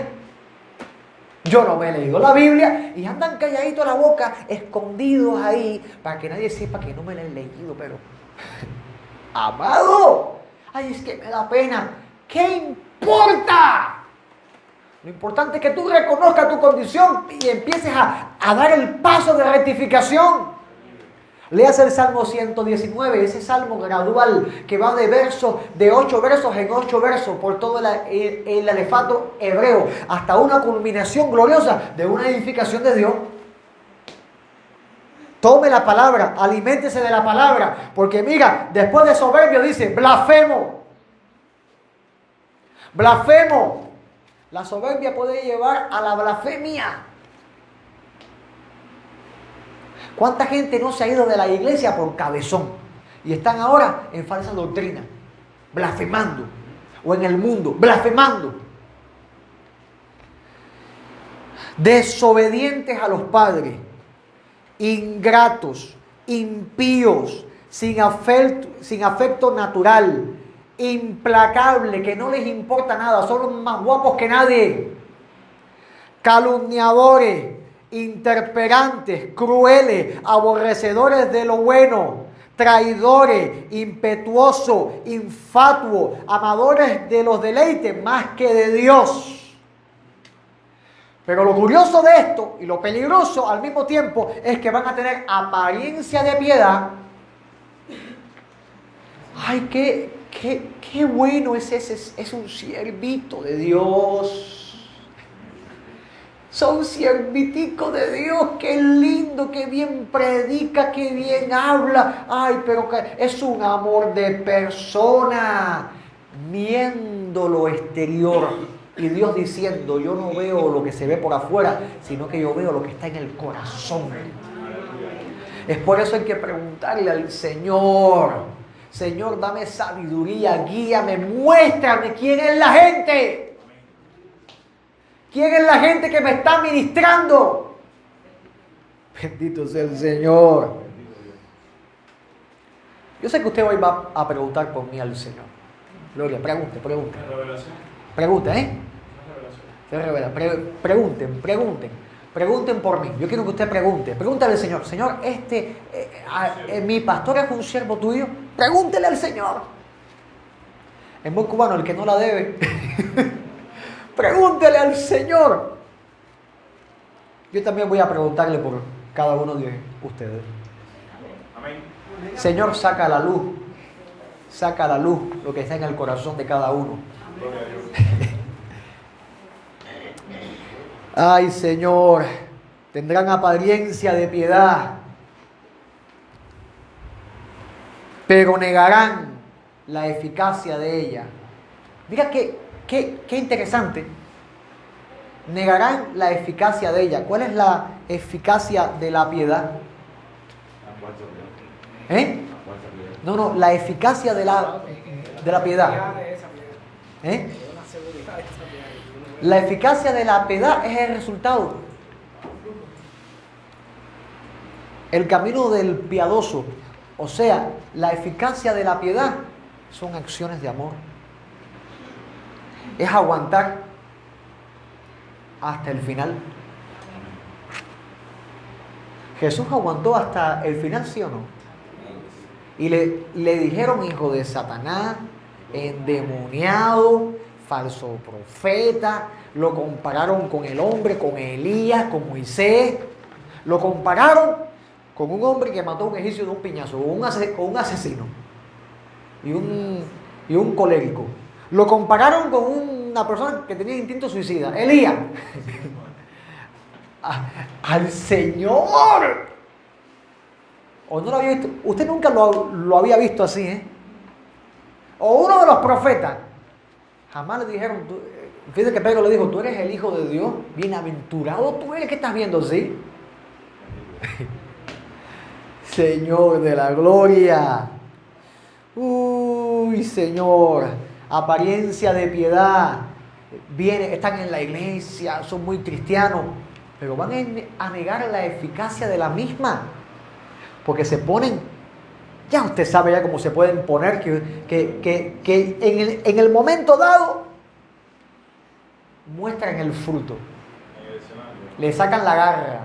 yo no me he leído la Biblia y andan calladitos a la boca, escondidos ahí, para que nadie sepa que no me la he leído, pero... Amado, ay, es que me da pena. ¿Qué importa? Lo importante es que tú reconozcas tu condición y empieces a dar el paso de rectificación. Leas el Salmo 119, ese salmo gradual que va de 8 versos en 8 versos por todo el alefato hebreo hasta una culminación gloriosa de una edificación de Dios. Tome la palabra, aliméntese de la palabra, porque mira, después de soberbio dice blasfemo. Blasfemo. La soberbia puede llevar a la blasfemia. ¿Cuánta gente no se ha ido de la iglesia por cabezón? Y están ahora en falsa doctrina, blasfemando. O en el mundo, blasfemando. Desobedientes a los padres, ingratos, impíos, sin afecto natural, implacable, que no les importa nada, son los más guapos que nadie, calumniadores, interperantes, crueles, aborrecedores de lo bueno, traidores, impetuosos, infatuos, amadores de los deleites más que de Dios. Pero lo curioso de esto y lo peligroso al mismo tiempo es que van a tener apariencia de piedad. Ay, qué bueno es ese, es un siervito de Dios. Son sierviticos de Dios, qué lindo, qué bien predica, qué bien habla. Ay, pero que es un amor de persona, viendo lo exterior. Y Dios diciendo, yo no veo lo que se ve por afuera, sino que yo veo lo que está en el corazón. Es por eso hay que preguntarle al Señor, Señor, dame sabiduría, guíame, muéstrame quién es la gente. ¿Quién es la gente que me está ministrando? Bendito sea el Señor. Yo sé que usted hoy va a preguntar por mí al Señor. Gloria, pregunte. Pregunte, ¿eh? Se revela. Pregunten por mí. Yo quiero que usted pregunte. Pregúntale al Señor. Señor, mi pastor es un siervo tuyo. Pregúntele al Señor. Es muy cubano el que no la debe. Pregúntele al Señor. Yo también voy a preguntarle por cada uno de ustedes. Amén. Señor, saca a la luz lo que está en el corazón de cada uno. Gloria a Dios. Ay, Señor, tendrán apariencia de piedad, pero negarán la eficacia de ella. Mira qué interesante. Negarán la eficacia de ella. ¿Cuál es la eficacia de la piedad? No, la eficacia de la piedad. La eficacia de la piedad es el resultado. El camino del piadoso, o sea, la eficacia de la piedad son acciones de amor. Es aguantar hasta el final. Jesús aguantó hasta el final, ¿sí o no? Y le dijeron hijo de Satanás, endemoniado, falso profeta, lo compararon con el hombre, con Elías, con Moisés, lo compararon con un hombre que mató a un egipcio de un piñazo, con un asesino y un colérico. Lo compararon con una persona que tenía instinto suicida, Elías. Al Señor. ¿O no lo había visto? Usted nunca lo había visto así, ¿eh? O uno de los profetas. Jamás le dijeron, fíjate que Pedro le dijo, tú eres el Hijo de Dios, bienaventurado tú eres, ¿qué estás viendo? ¿Sí? Señor de la gloria. Uy, Señor, apariencia de piedad. Están en la iglesia, son muy cristianos, pero van a negar la eficacia de la misma. Porque se ponen, ya usted sabe ya cómo se pueden poner, que en el momento dado muestran el fruto, le sacan la garra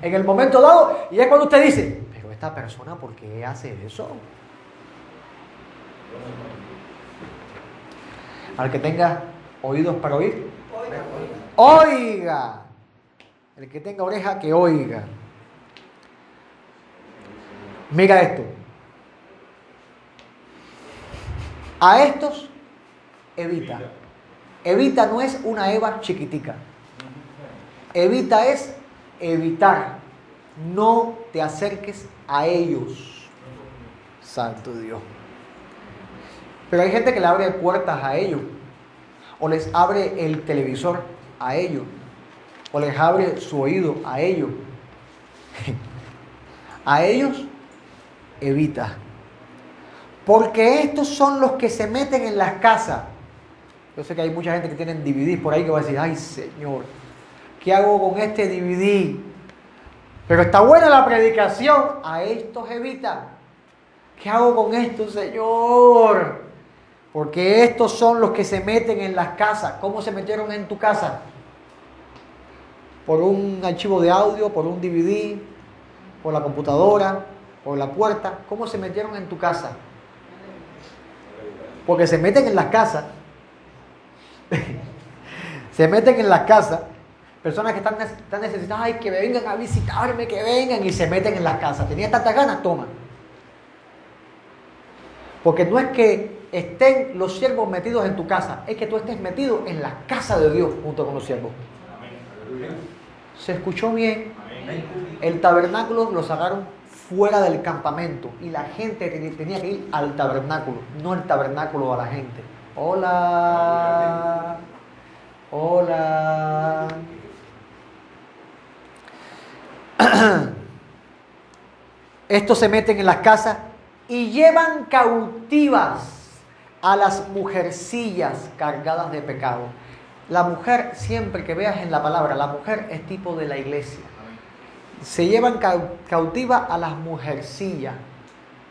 en el momento dado, y es cuando usted dice, pero esta persona, ¿por qué hace eso? Al que tenga oídos para oír, oiga. El que tenga oreja, que oiga. Mira esto. A estos evita. Evita no es una Eva chiquitica. Evita es evitar. No te acerques a ellos. Santo Dios. Pero hay gente que le abre puertas a ellos. O les abre el televisor a ellos. O les abre su oído a ellos. A ellos evita. Porque estos son los que se meten en las casas. Yo sé que hay mucha gente que tiene DVDs por ahí que va a decir, ay Señor, ¿qué hago con este DVD? Pero está buena la predicación. A estos evita. ¿Qué hago con esto, Señor? Porque estos son los que se meten en las casas. ¿Cómo se metieron en tu casa? Por un archivo de audio, por un DVD, por la computadora, por la puerta. ¿Cómo se metieron en tu casa? Porque se meten en las casas. Se meten en las casas. Personas que están necesitadas, ay, que vengan a visitarme, que vengan, y se meten en las casas. ¿Tenía tantas ganas? Toma. Porque no es que estén los siervos metidos en tu casa, es que tú estés metido en la casa de Dios junto con los siervos. ¿Se escuchó bien? El tabernáculo lo sacaron fuera del campamento y la gente tenía que ir al tabernáculo, no el tabernáculo a la gente. Hola. Hola. Estos se meten en las casas y llevan cautivas a las mujercillas cargadas de pecado. La mujer, siempre que veas en la palabra, la mujer es tipo de la iglesia. Se llevan cautiva a las mujercillas.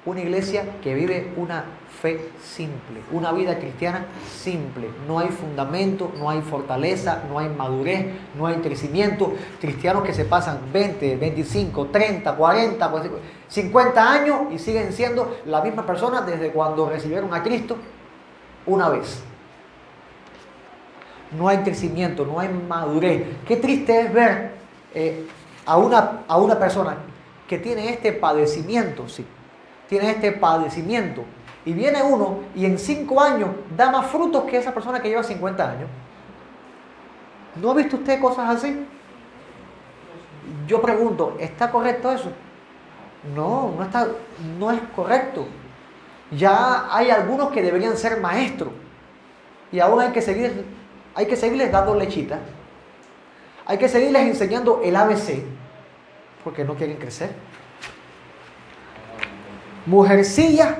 Una iglesia que vive una fe simple, una vida cristiana simple. No hay fundamento, no hay fortaleza, no hay madurez, no hay crecimiento. Cristianos que se pasan 20, 25, 30, 40, 50 años y siguen siendo la misma persona desde cuando recibieron a Cristo una vez. No hay crecimiento, no hay madurez. Qué triste es ver a una persona que tiene este padecimiento, sí. Tiene este padecimiento y viene uno y en 5 años da más frutos que esa persona que lleva 50 años. ¿No ha visto usted cosas así? Yo pregunto, ¿está correcto eso? No es correcto. Ya hay algunos que deberían ser maestros y aún hay que seguirles dando lechita. Hay que seguirles enseñando el ABC porque no quieren crecer. Mujercillas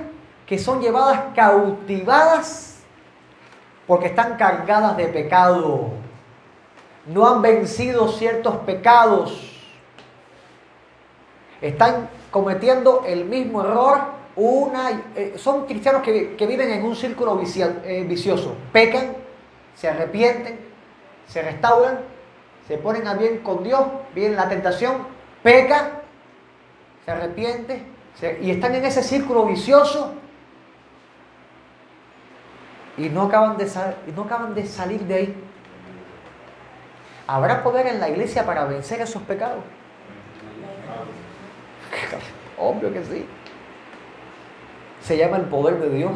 que son llevadas cautivadas porque están cargadas de pecado. No han vencido ciertos pecados. Están cometiendo el mismo error. Son cristianos que viven en un círculo vicioso. Pecan, se arrepienten, se restauran, se ponen a bien con Dios, viene la tentación, pecan, se arrepiente. Y están en ese círculo vicioso y no acaban de salir de ahí. ¿Habrá poder en la iglesia para vencer esos pecados? Obvio que sí. Se llama el poder de Dios.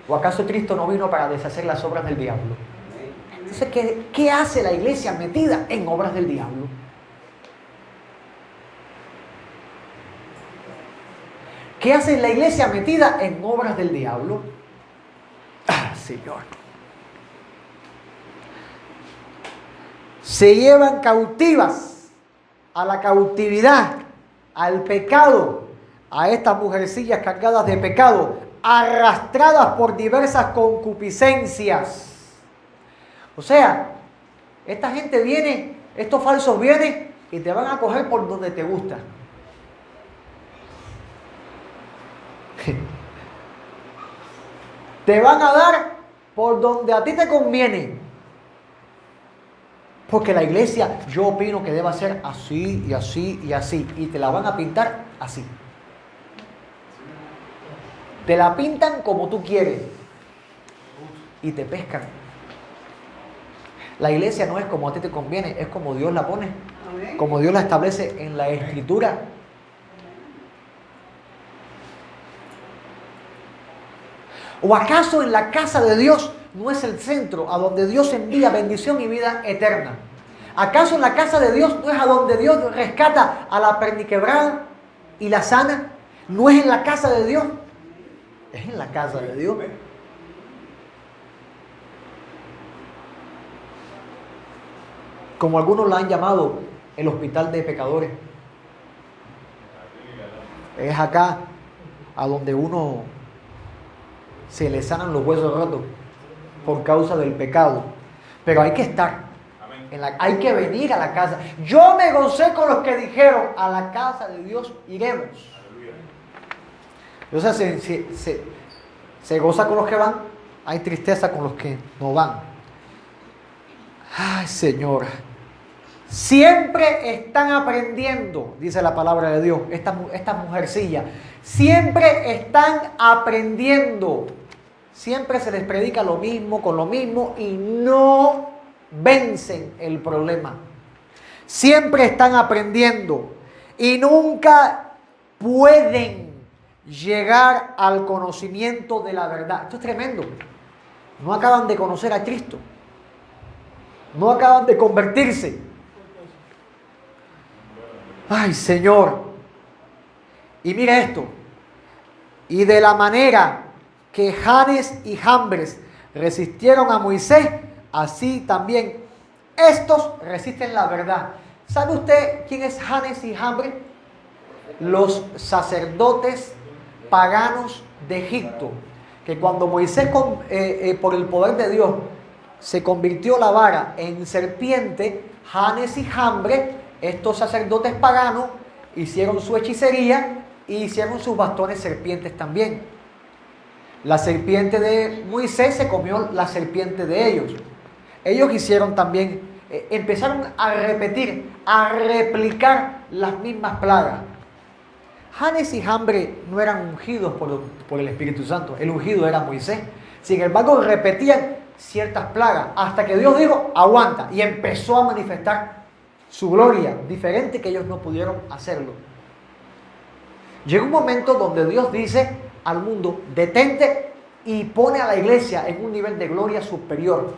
¿O acaso Cristo no vino para deshacer las obras del diablo? Entonces, ¿qué hace la iglesia metida en obras del diablo? ¿Qué hace la iglesia metida en obras del diablo? Ah, Señor. Se llevan cautivas a la cautividad, al pecado, a estas mujercillas cargadas de pecado, arrastradas por diversas concupiscencias. O sea, esta gente viene, estos falsos vienen y te van a coger por donde te gusta. Te van a dar por donde a ti te conviene. Porque la iglesia, yo opino que debe ser así y así y así. Y te la van a pintar así. Te la pintan como tú quieres. Y te pescan. La iglesia no es como a ti te conviene, es como Dios la pone. Como Dios la establece en la Escritura. ¿O acaso en la casa de Dios no es el centro a donde Dios envía bendición y vida eterna? ¿Acaso en la casa de Dios no es a donde Dios rescata a la perniquebrada y la sana? ¿No es en la casa de Dios? Es en la casa de Dios. Como algunos la han llamado, el hospital de pecadores. Es acá a donde uno se le sanan los huesos rotos por causa del pecado. Pero hay que estar, hay que venir a la casa. Yo me gocé con los que dijeron, a la casa de Dios iremos. O sea, se goza con los que van, hay tristeza con los que no van. Ay, Señor. Siempre están aprendiendo, dice la palabra de Dios, estas mujercillas. Siempre están aprendiendo. Siempre se les predica lo mismo, con lo mismo, y no vencen el problema. Siempre están aprendiendo y nunca pueden llegar al conocimiento de la verdad. Esto es tremendo. No acaban de conocer a Cristo. No acaban de convertirse. Ay, Señor. Y mira esto. Y de la manera que Janes y Jambres resistieron a Moisés, así también estos resisten la verdad. ¿Sabe usted quién es Janes y Jambres? Los sacerdotes paganos de Egipto, que cuando Moisés por el poder de Dios se convirtió la vara en serpiente, Janes y Jambre, estos sacerdotes paganos, hicieron su hechicería y hicieron sus bastones serpientes también. La serpiente de Moisés se comió la serpiente de ellos. Ellos hicieron también, empezaron a repetir, a replicar las mismas plagas. Janes y Jambre no eran ungidos por el Espíritu Santo, el ungido era Moisés. Sin embargo, repetían ciertas plagas hasta que Dios dijo, aguanta, y empezó a manifestar su gloria, diferente que ellos no pudieron hacerlo. Llega un momento donde Dios dice al mundo, detente, y pone a la iglesia en un nivel de gloria superior.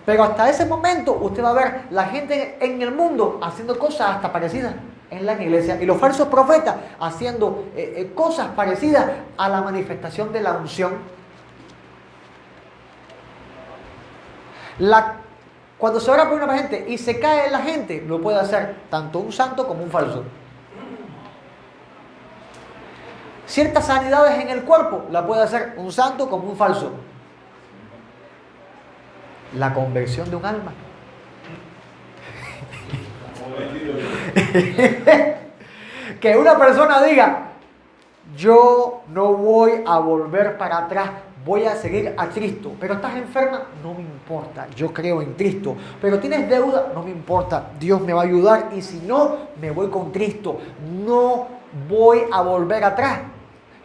Pero hasta ese momento usted va a ver la gente en el mundo haciendo cosas hasta parecidas en la iglesia, y los falsos profetas haciendo cosas parecidas a la manifestación de la unción. Cuando se ora por una gente y se cae la gente, lo puede hacer tanto un santo como un falso. Ciertas sanidades en el cuerpo la puede hacer un santo como un falso. La conversión de un alma. Que una persona diga, yo no voy a volver para atrás, voy a seguir a Cristo. Pero estás enferma, no me importa, yo creo en Cristo. Pero tienes deuda, no me importa, Dios me va a ayudar, y si no, me voy con Cristo. No voy a volver atrás.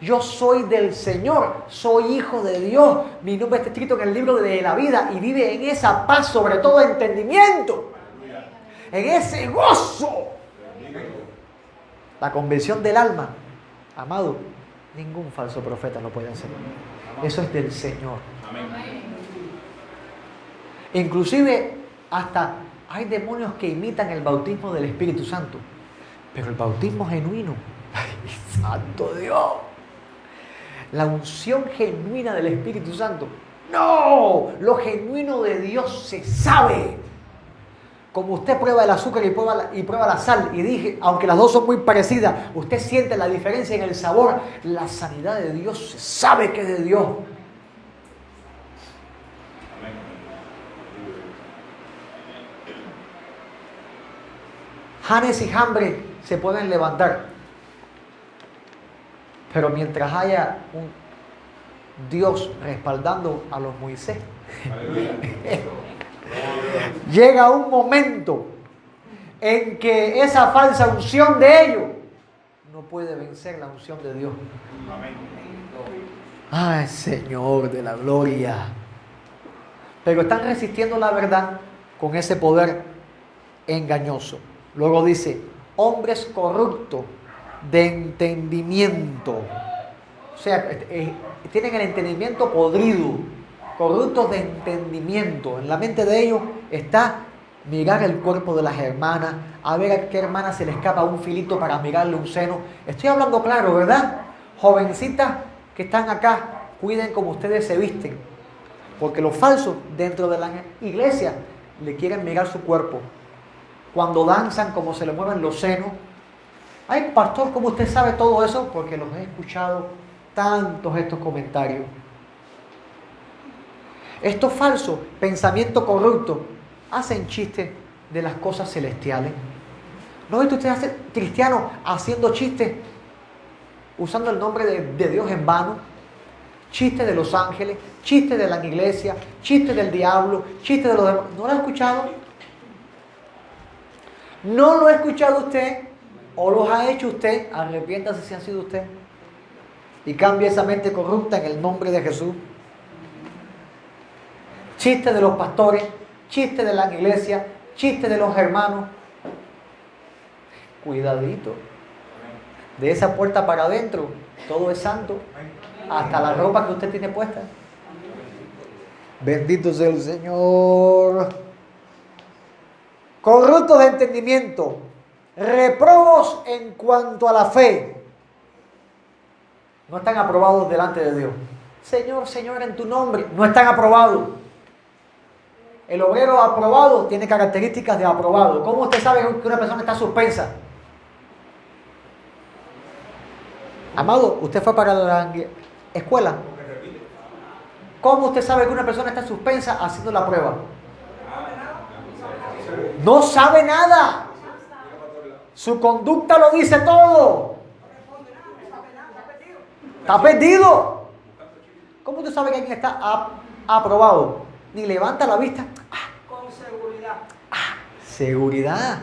Yo soy del Señor, soy hijo de Dios. Mi nombre está escrito en el libro de la vida, y vive en esa paz, sobre todo entendimiento, en ese gozo. La conversión del alma, amado, ningún falso profeta lo puede hacer. Eso es del Señor. Inclusive hasta hay demonios que imitan el bautismo del Espíritu Santo, pero el bautismo genuino, ¡ay, santo Dios! La unción genuina del Espíritu Santo, no, lo genuino de Dios se sabe. Como usted prueba el azúcar y prueba la sal, y dije, aunque las dos son muy parecidas, usted siente la diferencia en el sabor. La sanidad de Dios se sabe que es de Dios. Janes y Jambre se pueden levantar, pero mientras haya un Dios respaldando a los Moisés, llega un momento en que esa falsa unción de ellos no puede vencer la unción de Dios. Ay, Señor de la gloria. Pero están resistiendo la verdad con ese poder engañoso. Luego dice, hombres corruptos de entendimiento. O sea, tienen el entendimiento podrido, corruptos de entendimiento. En la mente de ellos está mirar el cuerpo de las hermanas, a ver a qué hermana se le escapa un filito para mirarle un seno. Estoy hablando claro, ¿verdad? Jovencitas que están acá, cuiden como ustedes se visten, porque los falsos dentro de la iglesia le quieren mirar su cuerpo. Cuando danzan, cómo se le mueven los senos. Ay, pastor, ¿cómo usted sabe todo eso? Porque los he escuchado tantos estos comentarios. Estos falsos pensamientos corruptos hacen chistes de las cosas celestiales. ¿No ve usted hace cristianos haciendo chistes, usando el nombre de Dios en vano? Chistes de los ángeles, chistes de la iglesia, chistes del diablo, chistes de los demás. ¿No lo ha escuchado? ¿No lo ha escuchado usted? ¿O los ha hecho usted? Arrepiéntase si ha sido usted. Y cambie esa mente corrupta en el nombre de Jesús. Chistes de los pastores, chistes de la iglesia, chistes de los hermanos. Cuidadito. De esa puerta para adentro, todo es santo. Hasta la ropa que usted tiene puesta. Bendito sea el Señor. Corruptos de entendimiento, reprobos en cuanto a la fe. No están aprobados delante de Dios. Señor, Señor, en tu nombre. No están aprobados. El obrero aprobado tiene características de aprobado. ¿Cómo usted sabe que una persona está suspensa? Amado, usted fue para la escuela. ¿Cómo usted sabe que una persona está suspensa haciendo la prueba? No sabe nada. Su conducta lo dice todo. Está perdido. ¿Cómo usted sabe que alguien está aprobado? Ni levanta la vista. Con seguridad. Seguridad.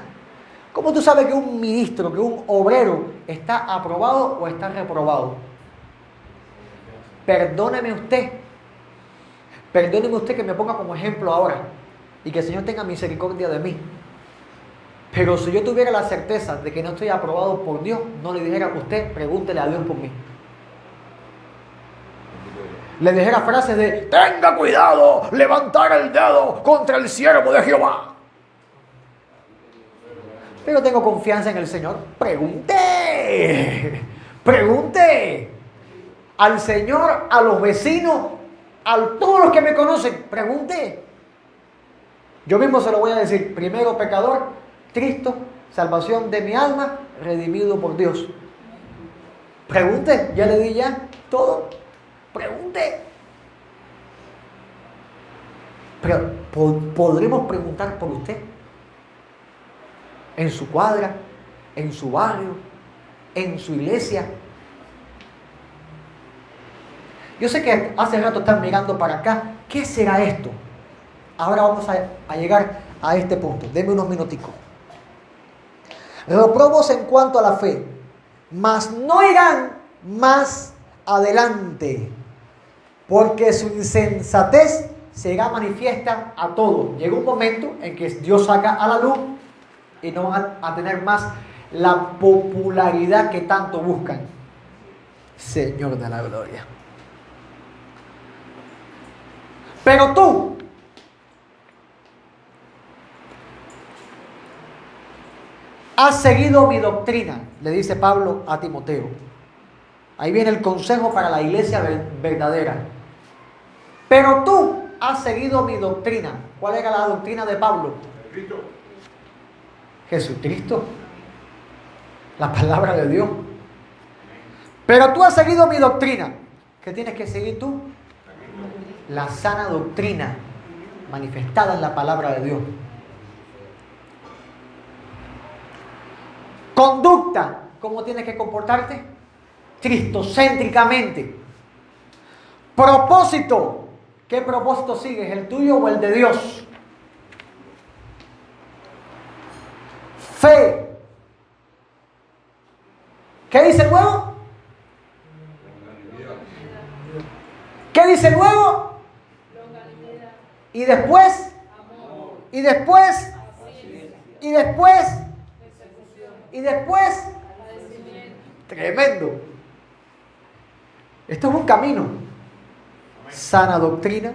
¿Cómo tú sabes que un ministro, que un obrero está aprobado o está reprobado? Perdóneme usted que me ponga como ejemplo ahora y que el Señor tenga misericordia de mí. Pero si yo tuviera la certeza de que no estoy aprobado por Dios, no le dijera a usted, pregúntele a Dios por mí. Le dijera frases de, tenga cuidado, levantar el dedo contra el siervo de Jehová. Pero tengo confianza en el Señor. Pregunte al Señor, a los vecinos, a todos los que me conocen. Pregunte. Yo mismo se lo voy a decir. Primero pecador, Cristo, salvación de mi alma, redimido por Dios. Pregunte, ya le di ya todo. Pregunte. Pero podremos preguntar por usted. En su cuadra, en su barrio, en su iglesia. Yo sé que hace rato están mirando para acá. ¿Qué será esto? Ahora vamos a llegar a este punto. Denme unos minuticos. Reprobos en cuanto a la fe, mas no irán más adelante, porque su insensatez será manifiesta a todos. Llega un momento en que Dios saca a la luz y no van a tener más la popularidad que tanto buscan. Señor de la gloria. Pero tú, has seguido mi doctrina, le dice Pablo a Timoteo. Ahí viene el consejo para la iglesia verdadera. Pero tú has seguido mi doctrina. ¿Cuál era la doctrina de Pablo? Jesucristo. La palabra de Dios. Pero tú has seguido mi doctrina. ¿Qué tienes que seguir tú? La sana doctrina manifestada en la palabra de Dios. Conducta. ¿Cómo tienes que comportarte? Cristocéntricamente. Propósito. ¿Qué propósito sigues? ¿El tuyo o el de Dios? Fe. ¿Qué dice luego? ¿Qué dice luego? Y después. Y después. Y después. Y después. Tremendo. Esto es un camino. Sana doctrina,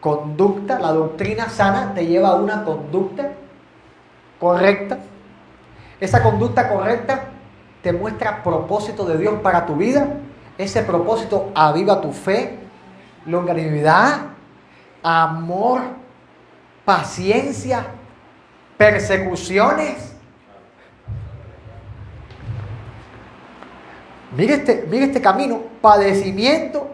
conducta. La doctrina sana te lleva a una conducta correcta. Esa conducta correcta te muestra propósito de Dios para tu vida. Ese propósito aviva tu fe, longanimidad, amor, paciencia, persecuciones. Mire este camino, padecimiento,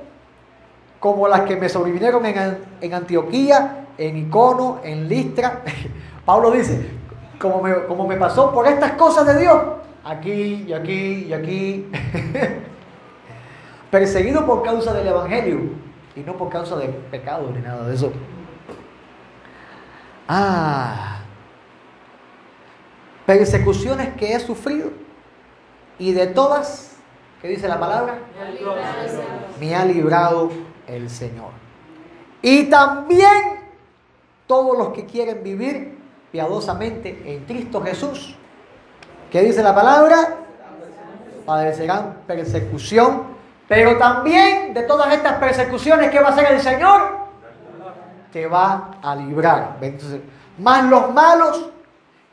como las que me sobrevinieron en Antioquía, en Icono, en Listra. Pablo dice, como me pasó por estas cosas de Dios, aquí y aquí y aquí. Perseguido por causa del Evangelio y no por causa de pecado ni nada de eso. Persecuciones que he sufrido y de todas, ¿qué dice la palabra? Me ha librado el Señor. Y también todos los que quieren vivir piadosamente en Cristo Jesús, ¿qué dice la palabra? Padecerán persecución, pero también de todas estas persecuciones, ¿qué va a hacer el Señor? Te va a librar. Entonces, más los malos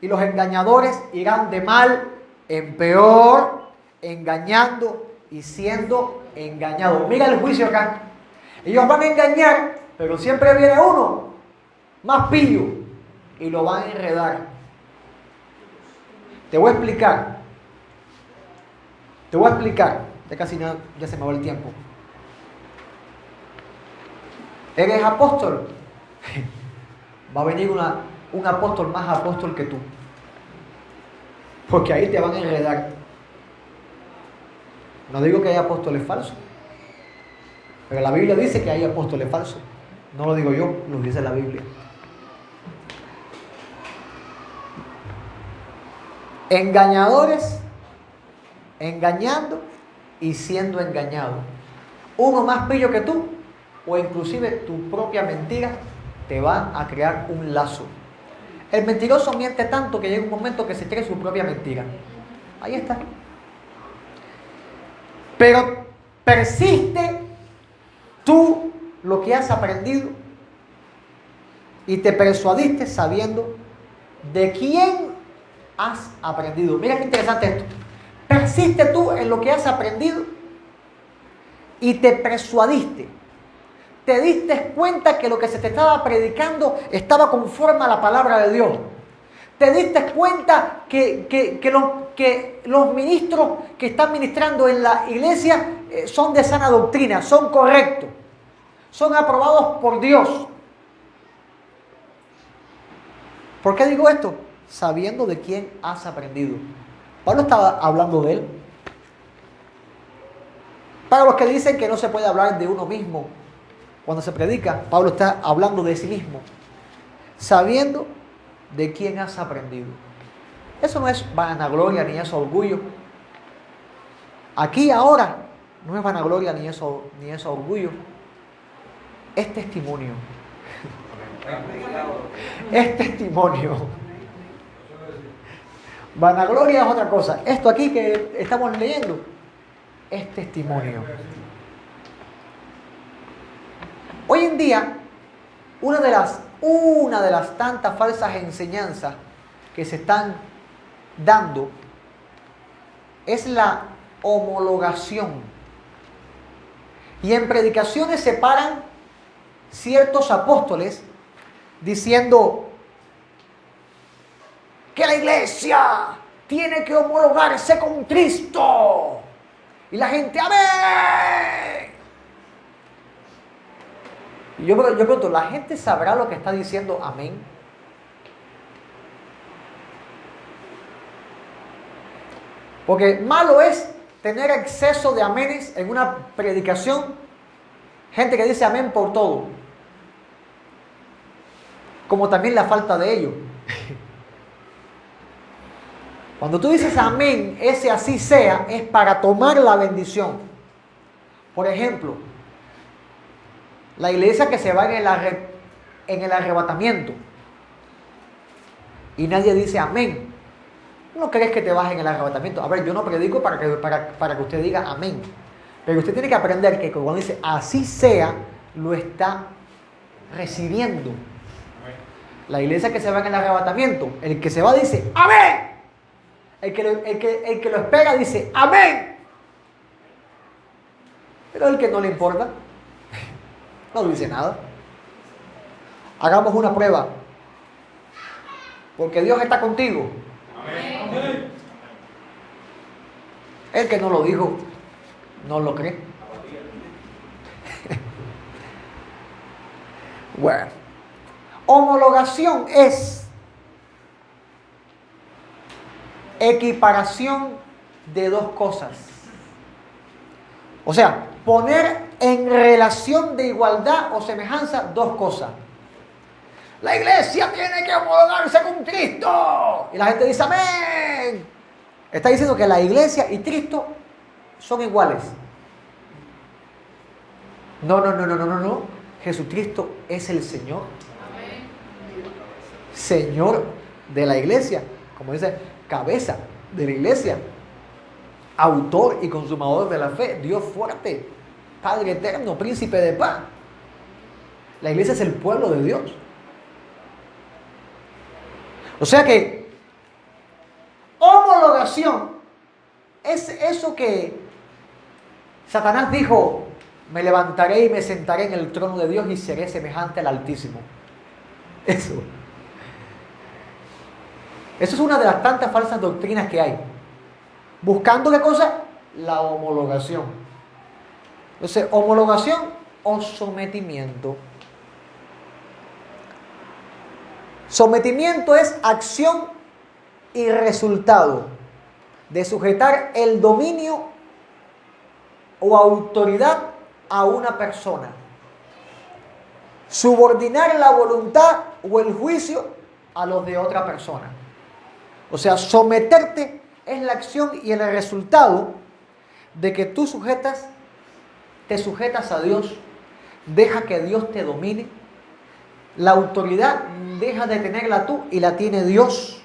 y los engañadores irán de mal en peor, engañando y siendo engañados. Mira el juicio acá. Ellos van a engañar, pero siempre viene uno más pillo y lo van a enredar. Te voy a explicar. Ya casi no, ya se me va el tiempo. ¿Eres apóstol? Va a venir un apóstol más apóstol que tú. Porque ahí te van a enredar. No digo que hay apóstoles falsos, pero la Biblia dice que hay apóstoles falsos. No lo digo yo, lo dice la Biblia. Engañadores, engañando y siendo engañado. Uno más pillo que tú, o inclusive tu propia mentira te va a crear un lazo. El mentiroso miente tanto que llega un momento que se cree su propia mentira. Ahí está. Pero persiste tú lo que has aprendido y te persuadiste sabiendo de quién has aprendido. Mira qué interesante esto. Persiste tú en lo que has aprendido y te persuadiste. Te diste cuenta que lo que se te estaba predicando estaba conforme a la palabra de Dios. Te diste cuenta que los ministros que están ministrando en la iglesia son de sana doctrina, son correctos, son aprobados por Dios. ¿Por qué digo esto? Sabiendo de quién has aprendido. Pablo estaba hablando de él. Para los que dicen que no se puede hablar de uno mismo cuando se predica, Pablo está hablando de sí mismo. Sabiendo de quién has aprendido. Eso no es vanagloria ni es orgullo. Aquí ahora no es vanagloria ni es orgullo. Es testimonio. Es testimonio. Vanagloria es otra cosa. Esto aquí que estamos leyendo es testimonio. Hoy en día, una de las tantas falsas enseñanzas que se están dando es la homologación. Y en predicaciones se paran ciertos apóstoles diciendo que la iglesia tiene que homologarse con Cristo. Y la gente, ¡amén! Y yo pregunto, ¿la gente sabrá lo que está diciendo amén? Porque malo es tener exceso de amenes en una predicación. Gente que dice amén por todo. Como también la falta de ello. Cuando tú dices amén, ese así sea, es para tomar la bendición. Por ejemplo, la iglesia que se va en el arrebatamiento y nadie dice amén. ¿No crees que te vas en el arrebatamiento? A ver, yo no predico para que usted diga amén. Pero usted tiene que aprender que cuando dice así sea, lo está recibiendo. La iglesia que se va en el arrebatamiento, el que se va dice amén. El que lo espera dice amén. Pero el que no le importa no dice nada. Hagamos una prueba. Porque Dios está contigo. Amén. El que no lo dijo, no lo cree. Bueno, homologación es equiparación de dos cosas. O sea, poner en relación de igualdad o semejanza dos cosas. La iglesia tiene que homologarse con Cristo. Y la gente dice amén. Está diciendo que la iglesia y Cristo son iguales. No. Jesucristo es el Señor. Señor de la iglesia. Como dice, cabeza de la iglesia. Autor y consumador de la fe. Dios fuerte. Padre eterno, príncipe de paz. La iglesia es el pueblo de Dios. O sea que homologación es eso que Satanás dijo: me levantaré y me sentaré en el trono de Dios y seré semejante al Altísimo. Eso es una de las tantas falsas doctrinas que hay. Buscando ¿qué cosa? La homologación. Entonces, homologación o sometimiento. Sometimiento es acción y resultado de sujetar el dominio o autoridad a una persona. Subordinar la voluntad o el juicio a los de otra persona. O sea, someterte es la acción y el resultado de que tú te sujetas a Dios, deja que Dios te domine. La autoridad deja de tenerla tú y la tiene Dios.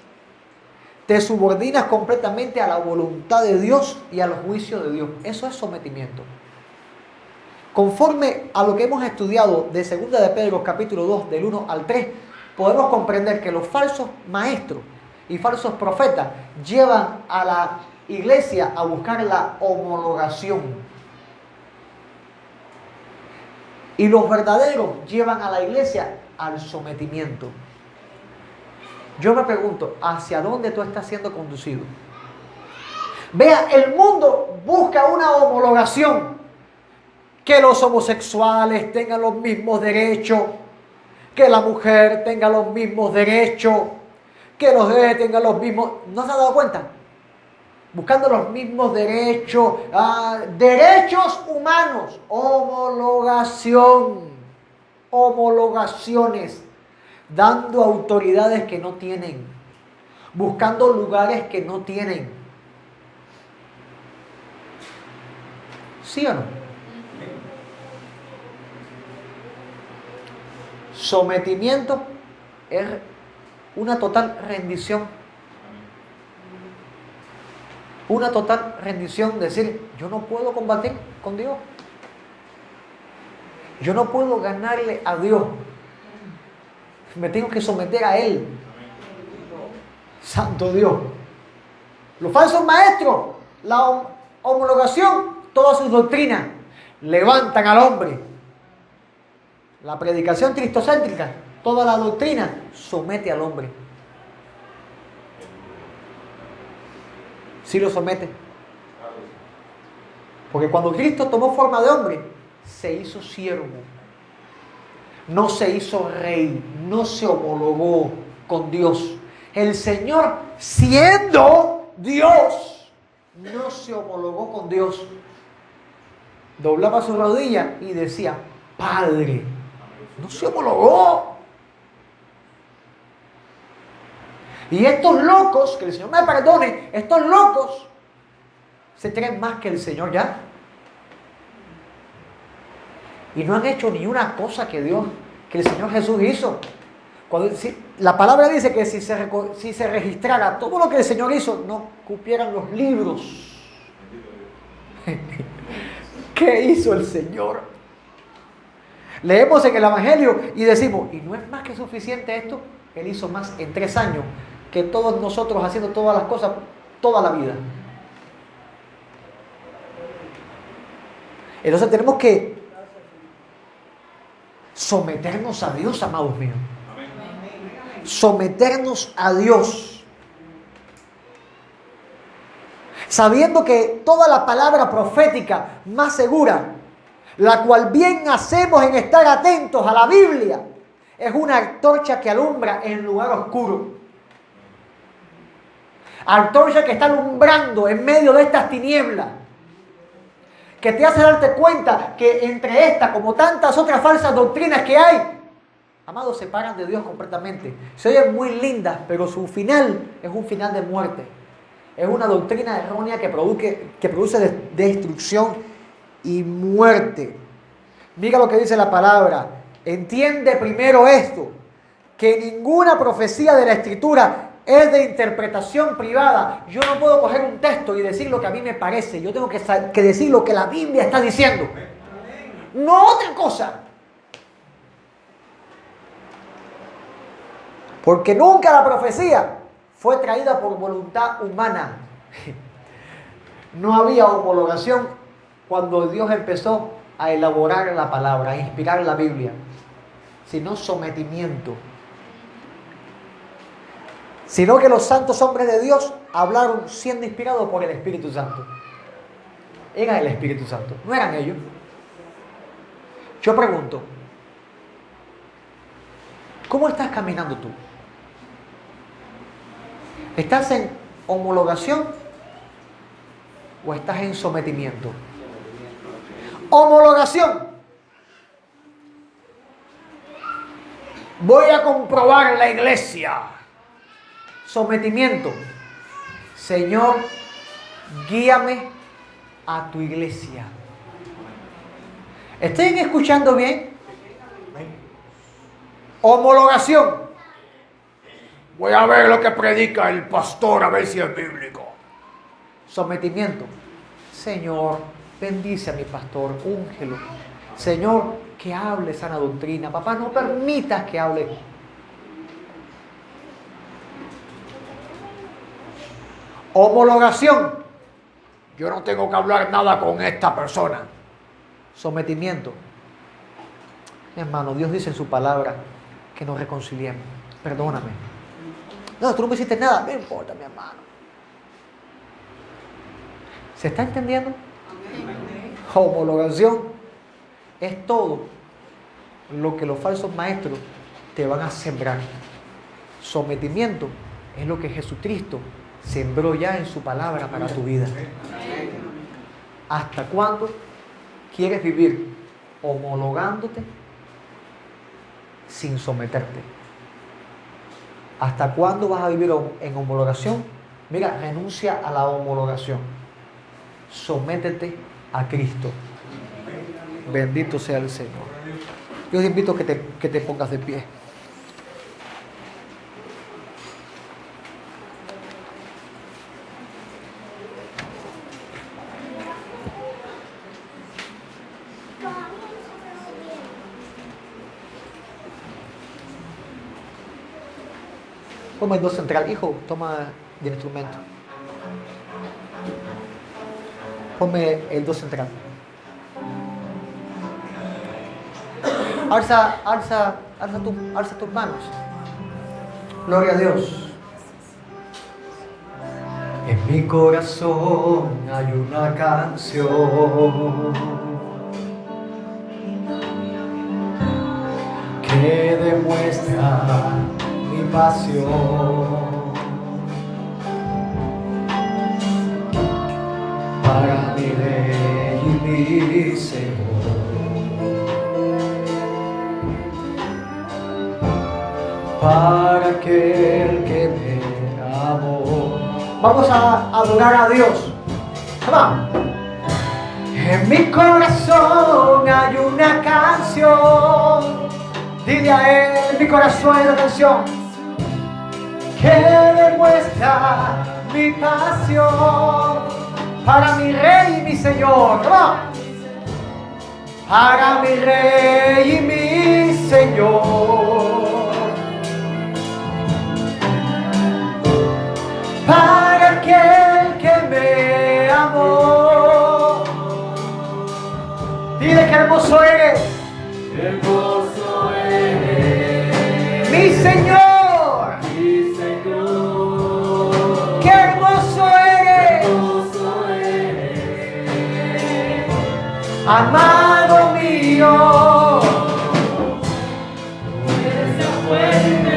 Te subordinas completamente a la voluntad de Dios y al juicio de Dios. Eso es sometimiento. Conforme a lo que hemos estudiado de 2 de Pedro capítulo 2 del 1 al 3, podemos comprender que los falsos maestros y falsos profetas llevan a la iglesia a buscar la homologación. Y los verdaderos llevan a la iglesia al sometimiento. Yo me pregunto, ¿hacia dónde tú estás siendo conducido? Vea, el mundo busca una homologación. Que los homosexuales tengan los mismos derechos, que la mujer tenga los mismos derechos, que los gays tengan los mismos... ¿No se ha dado cuenta? Buscando los mismos derechos, derechos humanos, homologaciones, dando autoridades que no tienen, buscando lugares que no tienen. ¿Sí o no? Sometimiento es una total rendición. Una total rendición, decir, yo no puedo combatir con Dios. Yo no puedo ganarle a Dios. Me tengo que someter a Él. Santo Dios. Los falsos maestros, la homologación, todas sus doctrinas, levantan al hombre. La predicación cristocéntrica, toda la doctrina, somete al hombre. Sí lo somete. Porque cuando Cristo tomó forma de hombre, se hizo siervo. No se hizo rey, no se homologó con Dios. El Señor, siendo Dios, no se homologó con Dios. Doblaba su rodilla y decía, Padre. No se homologó. Y estos locos, que el Señor me perdone, estos locos se creen más que el Señor ya. Y no han hecho ni una cosa que el Señor Jesús hizo. La palabra dice que si se registrara todo lo que el Señor hizo, no cupieran los libros. ¿Qué hizo el Señor? Leemos en el Evangelio y decimos, ¿y no es más que suficiente esto? Él hizo más en 3 años que todos nosotros haciendo todas las cosas toda la vida. Entonces tenemos que someternos a Dios, amados míos. Someternos a Dios. Sabiendo que toda la palabra profética más segura, la cual bien hacemos en estar atentos a la Biblia, es una antorcha que alumbra en lugar oscuro. Antorcha que está alumbrando en medio de estas tinieblas, que te hace darte cuenta que entre estas, como tantas otras falsas doctrinas que hay, amados, se separan de Dios completamente. Se oyen muy lindas, pero su final es un final de muerte. Es una doctrina errónea que produce destrucción y muerte. Mira lo que dice la palabra. Entiende primero esto, que ninguna profecía de la Escritura es de interpretación privada. Yo no puedo coger un texto y decir lo que a mí me parece. Yo tengo que decir lo que la Biblia está diciendo. No otra cosa. Porque nunca la profecía fue traída por voluntad humana. No había homologación cuando Dios empezó a elaborar la palabra, a inspirar la Biblia, sino sometimiento. Sino que los santos hombres de Dios hablaron siendo inspirados por el Espíritu Santo. Era el Espíritu Santo, no eran ellos. Yo pregunto, ¿cómo estás caminando tú? ¿Estás en homologación o estás en sometimiento? Homologación. Voy a comprobar la iglesia. Sometimiento. Señor, guíame a tu iglesia. ¿Estén escuchando bien? Homologación. Voy a ver lo que predica el pastor, a ver si es bíblico. Sometimiento. Señor, bendice a mi pastor, úngelo. Señor, que hable sana doctrina. Papá, no permitas que hable. Homologación. Yo no tengo que hablar nada con esta persona. Sometimiento. Mi hermano, Dios dice en su palabra que nos reconciliemos. Perdóname. No, tú no me hiciste nada. No importa, mi hermano. ¿Se está entendiendo? Homologación es todo lo que los falsos maestros te van a sembrar. Sometimiento es lo que Jesucristo sembró ya en su palabra para tu vida. ¿Hasta cuándo quieres vivir homologándote sin someterte? ¿Hasta cuándo vas a vivir en homologación? Mira, renuncia a la homologación. Sométete a Cristo. Bendito sea el Señor. Yo te invito a que te pongas de pie. Ponme el do central. Hijo, toma el instrumento. Ponme el do central. Alza tus manos. Gloria a Dios. En mi corazón hay una canción que demuestra mi pasión para mi Rey y mi Señor. Para aquel que me amó. Vamos a adorar a Dios. Vamos. En mi corazón hay una canción. Dile a Él, en mi corazón hay una canción que demuestra mi pasión para mi Rey y mi Señor. Vamos. Para mi Rey y mi Señor. Para aquel que me amó. Dile que hermoso eres. Hermoso eres. Mi Señor. Mi Señor. Qué hermoso eres. Hermoso eres. Amado mío. Tú eres la fuente.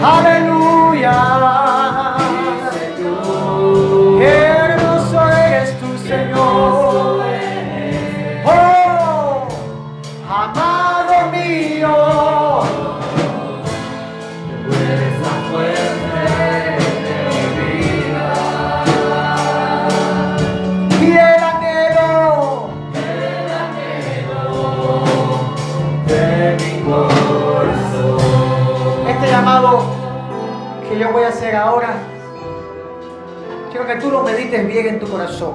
Aleluya, qué hermoso eres tú, Señor. Oh, amado mío, tú eres la fuente de mi vida y el anhelo de mi corazón. Este llamado que yo voy a hacer ahora, quiero que tú lo medites bien en tu corazón.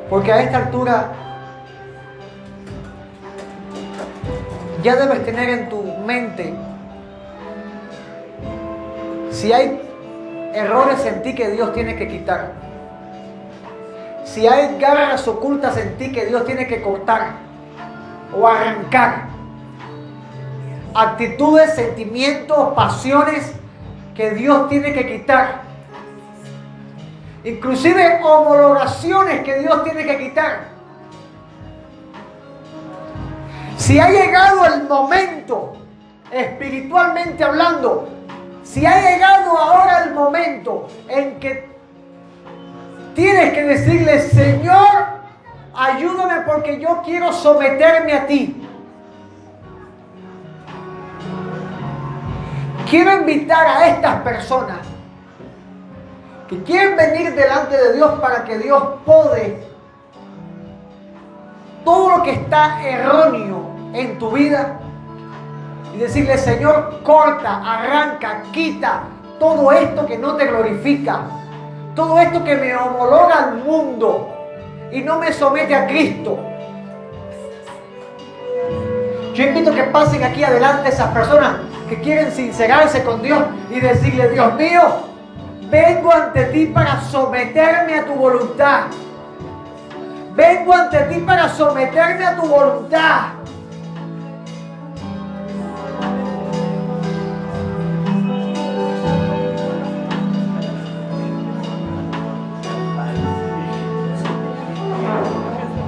Porque a esta altura ya debes tener en tu mente si hay errores en ti que Dios tiene que quitar. Si hay garras ocultas en ti que Dios tiene que cortar o arrancar, actitudes, sentimientos, pasiones que Dios tiene que quitar, inclusive homologaciones que Dios tiene que quitar. Si ha llegado el momento, espiritualmente hablando, si ha llegado ahora el momento en que tienes que decirle: Señor, ayúdame porque yo quiero someterme a ti. Quiero invitar a estas personas que quieren venir delante de Dios para que Dios pode todo lo que está erróneo en tu vida y decirle: Señor, corta, arranca, quita todo esto que no te glorifica, todo esto que me homologa al mundo y no me somete a Cristo. Yo invito a que pasen aquí adelante esas personas que quieren sincerarse con Dios y decirle: Dios mío, vengo ante ti para someterme a tu voluntad. Vengo ante ti para someterme a tu voluntad.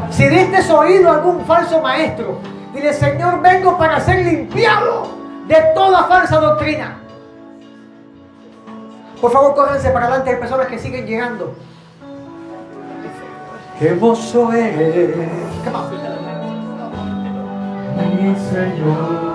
Si diste oído a algún falso maestro, dile: Señor, vengo para ser limpiado de toda falsa doctrina. Por favor, córrense para adelante, hay personas que siguen llegando. ¡Qué hermoso eres! Come on. Mi Señor.